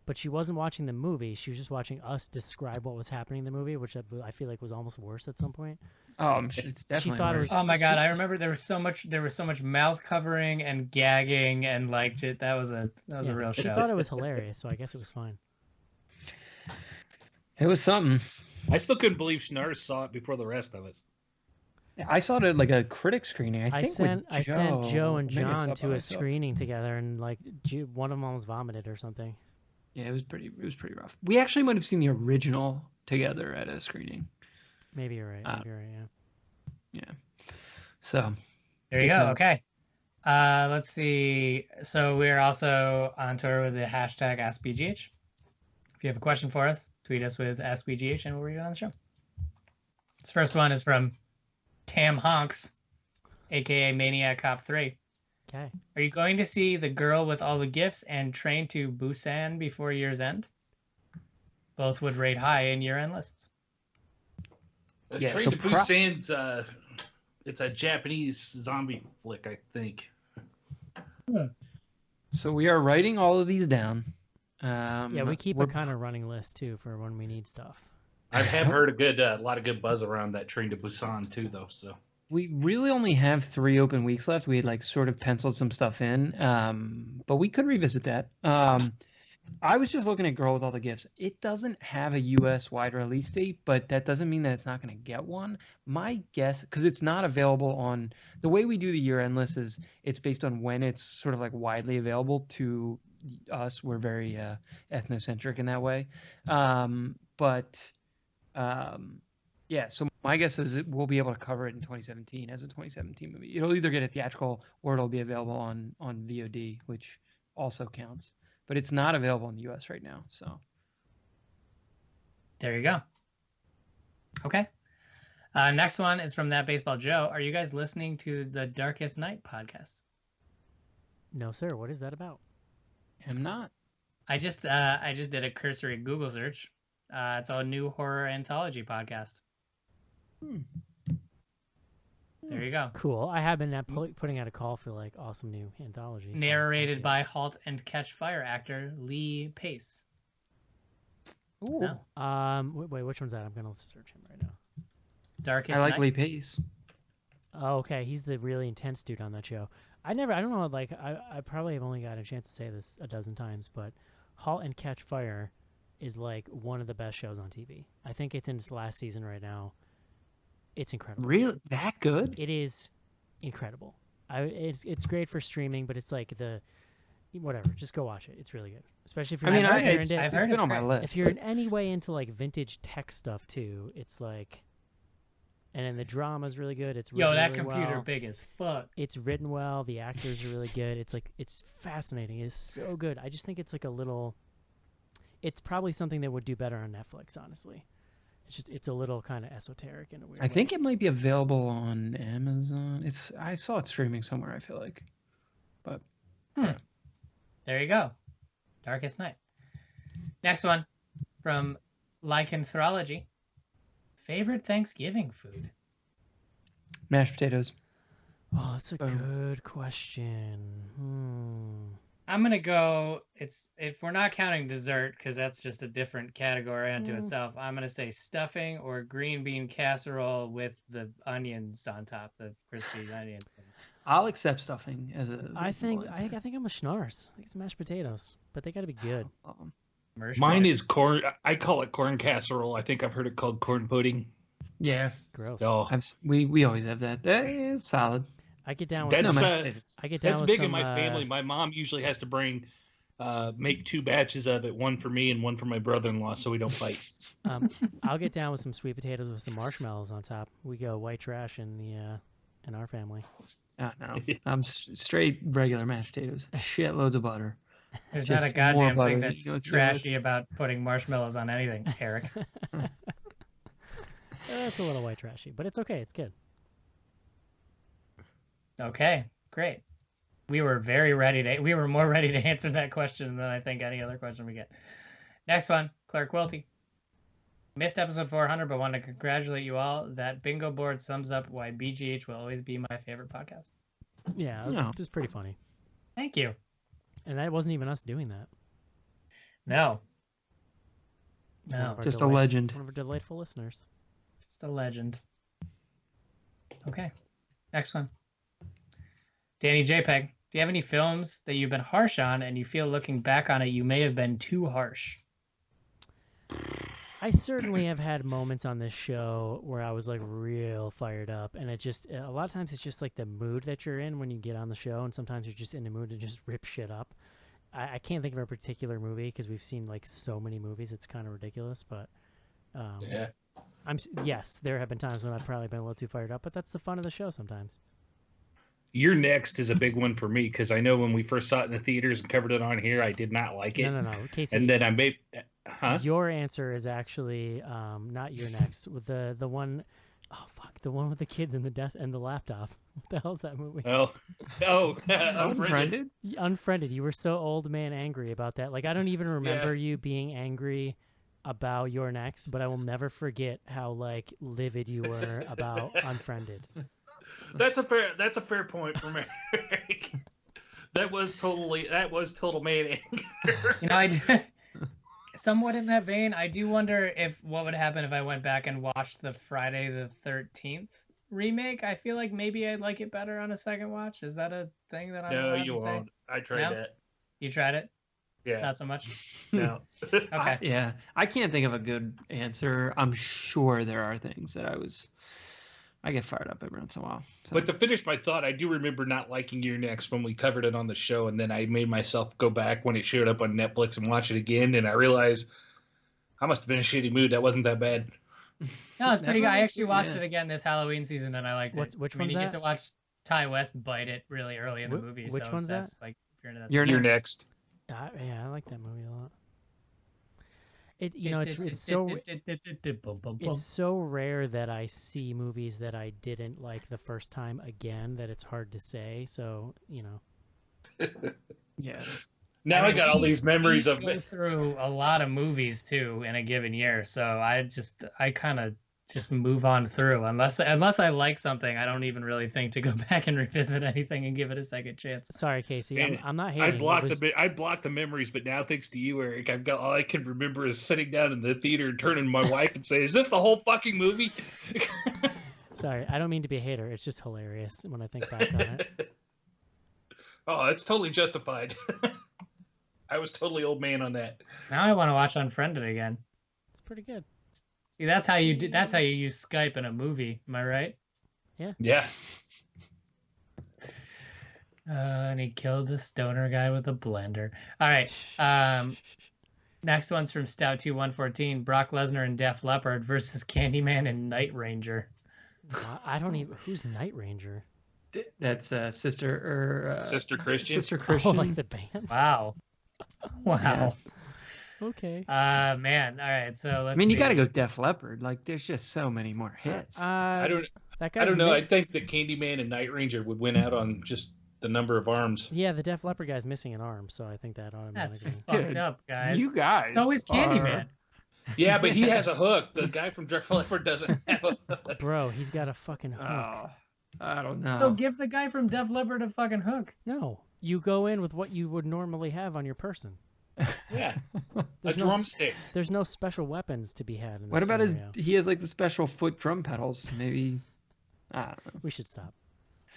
but she wasn't watching the movie. She was just watching us describe what was happening in the movie, which I feel like was almost worse at some point. Oh, it's definitely. She thought worse. it was. Oh my God! I remember there was so much mouth covering and gagging and like that was a real show. She thought it was hilarious, so I guess it was fine. It was something. I still couldn't believe Schnars saw it before the rest of us. Yeah, I saw it at like a critic screening. I sent Joe and John to a screening together, and like one of them almost vomited or something. Yeah, it was pretty rough. We actually might have seen the original together at a screening. Maybe you're right. Yeah. So there you go. Times. Okay. Let's see. So we're also on tour with the hashtag AskBGH. If you have a question for us, tweet us with AskBGH and we'll read it on the show. This first one is from Tam Honks. aka Maniac Cop 3. Okay. Are you going to see The Girl with All the Gifts and Train to Busan before year's end? Both would rate high in year-end lists. Yeah, Train so to Busan's it's a Japanese zombie flick, I think. So we are writing all of these down. Yeah, we keep a kind of running list too for when we need stuff. I have heard a lot of good buzz around that Train to Busan too, though. So We really only have 3 open weeks left. We had like sort of penciled some stuff in, but we could revisit that. I was just looking at Girl with All the Gifts. It doesn't have a U.S. wide release date, but that doesn't mean that it's not going to get one. My guess, because it's not available on the way we do the year-end list, is it's based on when it's sort of like widely available to us. We're very ethnocentric in that way, yeah. So my guess is we'll be able to cover it in 2017 as a 2017 movie. It'll either get a theatrical or it'll be available on VOD, which also counts. But it's not available in the U.S. right now. So there you go. Okay. Next one is from That Baseball Joe. Are you guys listening to the Darkest Night podcast? No, sir. What is that about? I'm not. I just did a cursory Google search. It's a new horror anthology podcast. There you go. Cool. I have been putting out a call for like awesome new anthologies. Narrated by Halt and Catch Fire actor Lee Pace. Ooh. No. Wait, which one's that? I'm gonna search him right now. Darkest I like Night. Lee Pace. Oh, okay. He's the really intense dude on that show. I don't know, like, I probably have only got a chance to say this a dozen times, but Halt and Catch Fire is like one of the best shows on TV. I think it's in its last season right now. It's incredible. Really? That good? It is incredible. It's great for streaming, but it's like whatever. Just go watch it. It's really good, especially if you're. I've heard it's on my list. If you're in any way into like vintage tech stuff too, it's like, and then the drama's really good. It's that really computer well. big as fuck. It's written well. The actors are really good. It's fascinating. It's so good. I just think it's like it's probably something that would do better on Netflix, honestly. It's a little kind of esoteric in a weird way. I think it might be available on Amazon. I saw it streaming somewhere, I feel like. But there you go. Darkest Night. Next one from Lycanthropology. Favorite Thanksgiving food? Mashed potatoes. Oh, that's a good question. I'm gonna go. If we're not counting dessert, because that's just a different category unto itself. I'm gonna say stuffing or green bean casserole with the onions on top, the crispy onion things. I'll accept stuffing as a. I think I'm a schnorrs. I think it's mashed potatoes, but they got to be good. Mine is corn. I call it corn casserole. I think I've heard it called corn pudding. Yeah. Gross. Oh. We always have that. It's solid. I get down with that's big in my family. My mom usually has to make 2 batches of it, one for me and one for my brother-in-law, so we don't fight. I'll get down with some sweet potatoes with some marshmallows on top. We go white trash in our family. No, I'm straight regular mashed potatoes. Shitloads of butter. There's not a goddamn thing that's trashy about putting marshmallows on anything, Eric. It's a little white trashy, but it's okay. It's good. Okay, great. We were more ready to answer that question than I think any other question we get. Next one, Clark Welty. Missed episode 400, but want to congratulate you all. That bingo board sums up why BGH will always be my favorite podcast. Yeah, it was pretty funny. Thank you. And that wasn't even us doing that. No. Just a legend. One of our delightful listeners. Just a legend. Okay. Next one. Danny JPEG. Do you have any films that you've been harsh on and you feel looking back on it you may have been too harsh? I certainly have had moments on this show where I was like real fired up, and a lot of times it's just like the mood that you're in when you get on the show, and sometimes you're just in the mood to just rip shit up. I can't think of a particular movie because we've seen like so many movies, it's kind of ridiculous, but yes, there have been times when I've probably been a little too fired up, but that's the fun of the show sometimes. Your Next is a big one for me because I know when we first saw it in the theaters and covered it on here, I did not like it. No, Casey. And then I made, Your answer is actually not Your Next. With the one Oh fuck, the one with the kids and the death and the laptop. What the hell's that movie? Oh, Unfriended. Unfriended. You were so old man angry about that. Like I don't even remember Yeah. you being angry about Your Next, but I will never forget how like livid you were about Unfriended. That's a fair point from Eric. That was total man anger. You know, I do, somewhat in that vein, I do wonder what would happen if I went back and watched the Friday the 13th remake. I feel like maybe I'd like it better on a second watch. Is that a thing that I'm No, allowed you to say? won't. I tried No? that. You tried it? Yeah. Not so much? No. Okay. Yeah, I can't think of a good answer. I'm sure there are things that I get fired up every once in a while. So. But to finish my thought, I do remember not liking Your Next when we covered it on the show, and then I made myself go back when it showed up on Netflix and watch it again, and I realized I must have been in a shitty mood. That wasn't that bad. No, it's pretty good. I Netflix, actually watched yeah. it again this Halloween season, and I liked it. Which I mean, one's you that? get to watch Ty West bite it really early in the movie. Which so one's that? that's like, if you're into that You're stuff. Your Next. Yeah, I like that movie a lot. It's so rare that I see movies that I didn't like the first time again that it's hard to say. So Yeah. Now I got all these memories of go through a lot of movies too in a given year, so I kind of just move on through unless I like something. I don't even really think to go back and revisit anything and give it a second chance. Sorry, Casey, Man, I'm not hating. I blocked the memories, but now thanks to you, Eric, I've got all I can remember is sitting down in the theater and turning to my wife and say, "Is this the whole fucking movie?" Sorry, I don't mean to be a hater. It's just hilarious when I think back on it. Oh, it's totally justified. I was totally old man on that. Now I want to watch Unfriended again. It's pretty good. See, that's how you do. That's how you use Skype in a movie. Am I right? Yeah. And he killed the stoner guy with a blender. All right. Next one's from Stout2114. Brock Lesnar and Def Leppard versus Candyman and Night Ranger. I don't even. Who's Night Ranger? That's Sister Christian. Sister Christian. Oh, like the band. Wow. Wow. Okay. Man. All right. So let's. I mean, you see. got to go Def Leppard. Like, there's just so many more hits. I don't That know. I think that Candyman and Night Ranger would win out on just the number of arms. Yeah, the Def Leppard guy's missing an arm, so I think that That's automatically. fucked up, guys. You guys. So is Candyman. Yeah, but he has a hook. The guy from Def Leppard doesn't have a hook. Bro, he's got a fucking hook. Oh, I don't know. So give the guy from Def Leppard a fucking hook. No, you go in with what you would normally have on your person. Yeah, There's a no drumstick. There's no special weapons to be had in this What about scenario. he has like the special foot drum pedals? Maybe. I don't know. We should stop.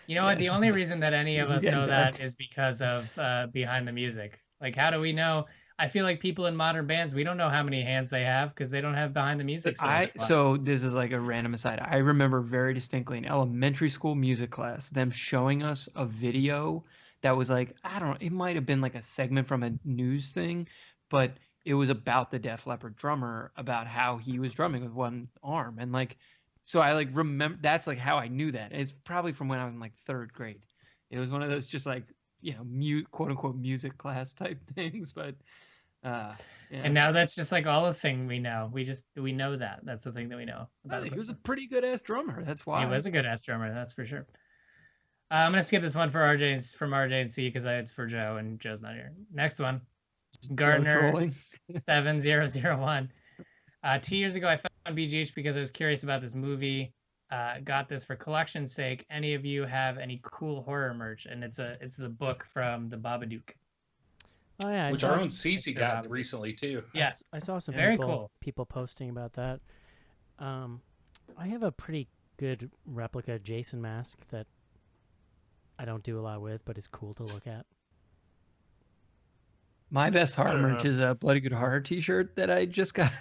You know what? The only reason that any of This is us getting know dark. that is because of Behind the Music. Like, how do we know? I feel like people in modern bands, we don't know how many hands they have because they don't have Behind the Music. So this is like a random aside. I remember very distinctly in elementary school music class them showing us a video that was like, I don't know, it might have been like a segment from a news thing, but it was about the Def Leppard drummer, about how he was drumming with one arm. And like, so I like remember, that's like how I knew that. And it's probably from when I was in like third grade. It was one of those just like, you know, quote unquote music class type things. But yeah. And now that's just like all the thing we know. We know that. That's the thing that we know. He was a pretty good ass drummer. That's why. He was a good ass drummer. That's for sure. I'm gonna skip this one for RJ from RJ and C because it's for Joe and Joe's not here. Next one, Gardner 7001. 2 years ago, I found BGH because I was curious about this movie. Got this for collection's sake. Any of you have any cool horror merch? And it's the book from the Babadook. Oh yeah, Which our own Cece got recently too. Yeah, I saw some very cool people posting about that. I have a pretty good replica Jason mask that I don't do a lot with, but is cool to look at. My best horror merch is a Bloody Good Horror T-shirt that I just got.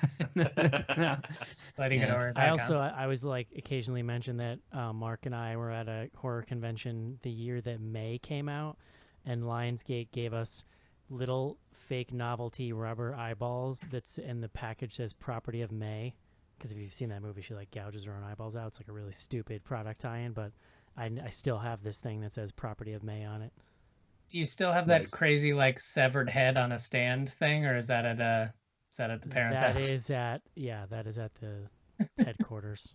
Bloody Good Horror. I was like occasionally mention that Mark and I were at a horror convention the year that May came out, and Lionsgate gave us little fake novelty rubber eyeballs that's in the package says property of May, because if you've seen that movie, she like gouges her own eyeballs out. It's like a really stupid product tie-in, but I still have this thing that says property of May on it. Do you still have that crazy like severed head on a stand thing, or is that at the parents' house? That is at the headquarters.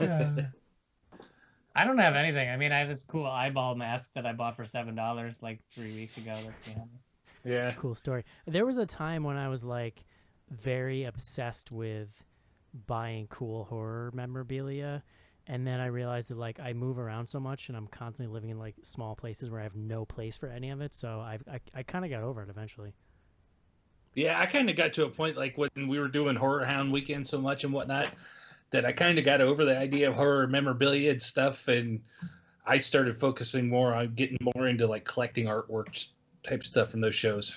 I don't have anything. I mean, I have this cool eyeball mask that I bought for $7 like 3 weeks ago. That's behind me. Yeah. Cool story. There was a time when I was like very obsessed with buying cool horror memorabilia, and then I realized that like I move around so much and I'm constantly living in like small places where I have no place for any of it, so I kind of got over it eventually. Yeah, I kind of got to a point like when we were doing Horror Hound Weekend so much and whatnot that I kind of got over the idea of horror memorabilia and stuff, and I started focusing more on getting more into like collecting artwork type stuff from those shows.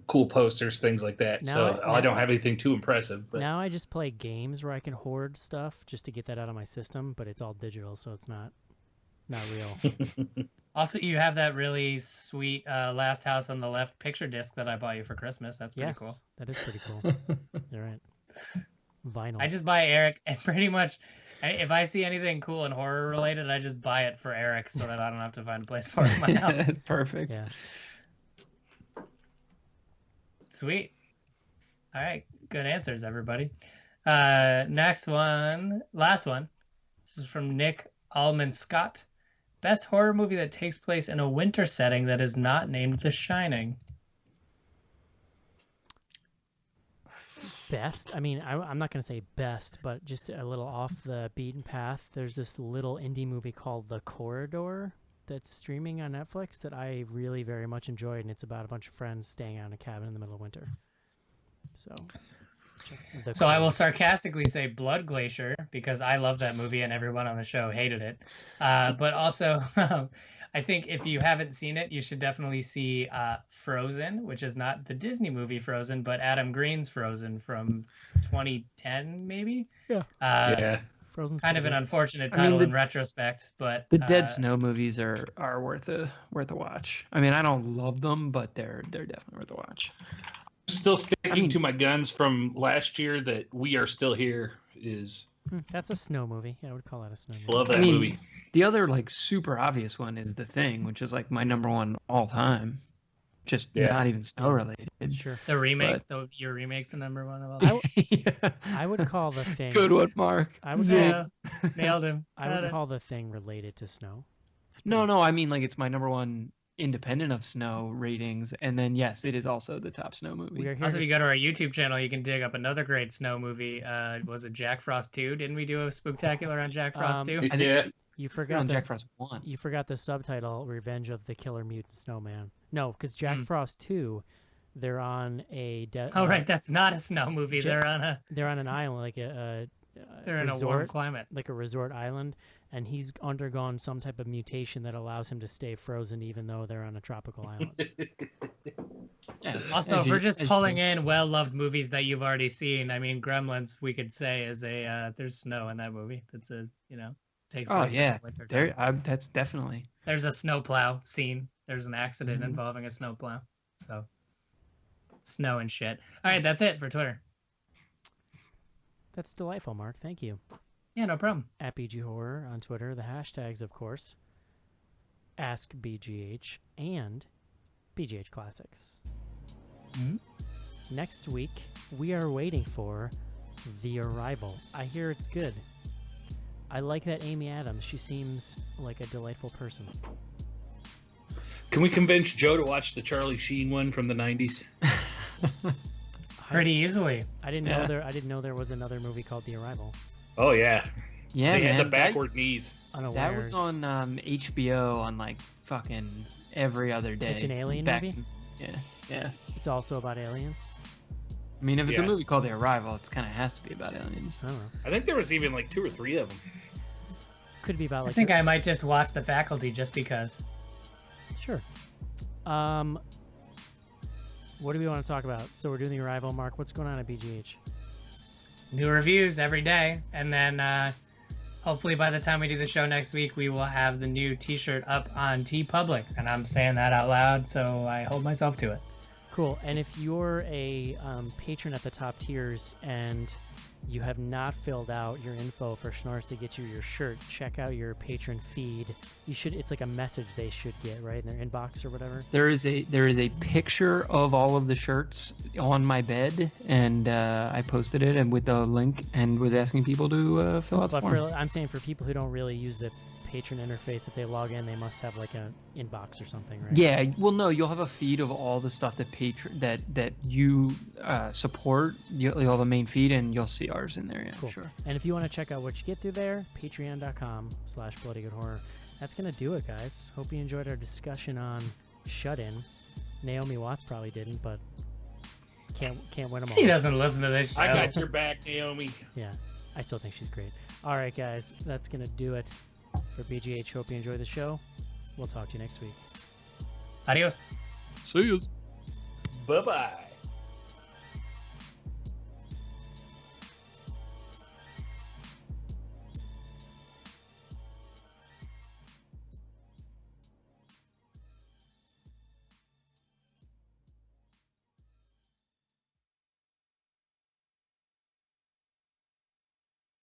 Cool posters, things like that. I don't have anything too impressive. But now I just play games where I can hoard stuff just to get that out of my system, but it's all digital, so it's not real. Also, you have that really sweet Last House on the Left picture disc that I bought you for Christmas. That's pretty cool. That is pretty cool. You're right. Vinyl. I just buy Eric, and pretty much if I see anything cool and horror related, I just buy it for Eric so that I don't have to find a place for it in my house. Perfect. Yeah. Sweet. All right. Good answers, everybody. Next one. Last one. This is from Nick Allman Scott. Best horror movie that takes place in a winter setting that is not named The Shining. Best? I mean, I'm not going to say best, but just a little off the beaten path. There's this little indie movie called The Corridor that's streaming on Netflix that I really very much enjoyed, and it's about a bunch of friends staying out in a cabin in the middle of winter. So I will sarcastically say Blood Glacier because I love that movie and everyone on the show hated it. But also, I think if you haven't seen it, you should definitely see Frozen, which is not the Disney movie Frozen, but Adam Green's Frozen from 2010, maybe. Yeah. Frozen's kind of an unfortunate title in retrospect, but the Dead Snow movies are worth a watch. I mean, I don't love them, but they're definitely worth a watch. Still sticking to my guns from last year that We Are Still Here is. That's a snow movie. Yeah, I would call that a snow movie. Love that movie. The other like super obvious one is The Thing, which is like my number one all time. Just not even snow related. Sure. The remake, your remake's the number one of all. I would call The Thing. Good one, Mark. I would nailed him. I would call The Thing related to snow. No, I mean like it's my number one independent of snow ratings, and then yes, it is also the top snow movie. Also, if you go to our YouTube channel, you can dig up another great snow movie. Was it Jack Frost 2? Didn't we do a spooktacular on Jack Frost 2? Yeah. You forgot Jack Frost 1. You forgot the subtitle, Revenge of the Killer Mutant Snowman. No, because Jack Frost 2, they're on a... right, that's not a snow movie. They're on an island, like a they're in resort, a warm climate. like a resort island, and he's undergone some type of mutation that allows him to stay frozen even though they're on a tropical island. Yeah. Also, if we're just pulling in well-loved movies that you've already seen, I mean, Gremlins, we could say is there's snow in that movie. That's takes place in the winter time. That's definitely. There's a snowplow scene. There's an accident involving a snowplow. So, snow and shit. All right, that's it for Twitter. That's delightful, Mark. Thank you. Yeah, no problem. At BG Horror on Twitter. The hashtags, of course, Ask BGH and BGH Classics. Next week, we are waiting for The Arrival. I hear it's good. I like that Amy Adams. She seems like a delightful person. Can we convince Joe to watch the Charlie Sheen one from the 90s? Pretty easily. I didn't know there was another movie called The Arrival. Oh yeah. Yeah, they man. had the backward knees. Unawares. That was on HBO on like fucking every other day. It's an alien movie? Yeah. It's also about aliens? I mean, if it's a movie called The Arrival, it's kind of has to be about aliens. I don't know. I think there was even like 2 or 3 of them. Could be about like... I think I might just watch The Faculty just because. Sure. What do we want to talk about? So we're doing The Arrival. Mark, what's going on at BGH? New reviews every day. And then hopefully by the time we do the show next week, we will have the new t-shirt up on TeePublic. And I'm saying that out loud, so I hold myself to it. Cool. And if you're a patron at the top tiers and you have not filled out your info for Schnorrs to get you your shirt, check out your patron feed. You should. It's like a message they should get right in their inbox or whatever. There is a picture of all of the shirts on my bed, and I posted it and with the link and was asking people to fill out the form. I'm saying for people who don't really use the patron interface, if they log in, they must have like an inbox or something, right? Yeah, well, no, you'll have a feed of all the stuff that that you support. You'll have a main feed, and you'll see ours in there. Yeah, Cool. sure. And if you want to check out what you get through there, patreon.com/bloodygoodhorror. That's gonna do it, guys. Hope you enjoyed our discussion on Shut In. Naomi Watts probably didn't, but can't win them all. She doesn't listen to this show. I got your back, Naomi. Yeah, I still think she's great. All right, guys, that's gonna do it for BGH. Hope you enjoy the show. We'll talk to you next week. Adios. See you. Bye-bye.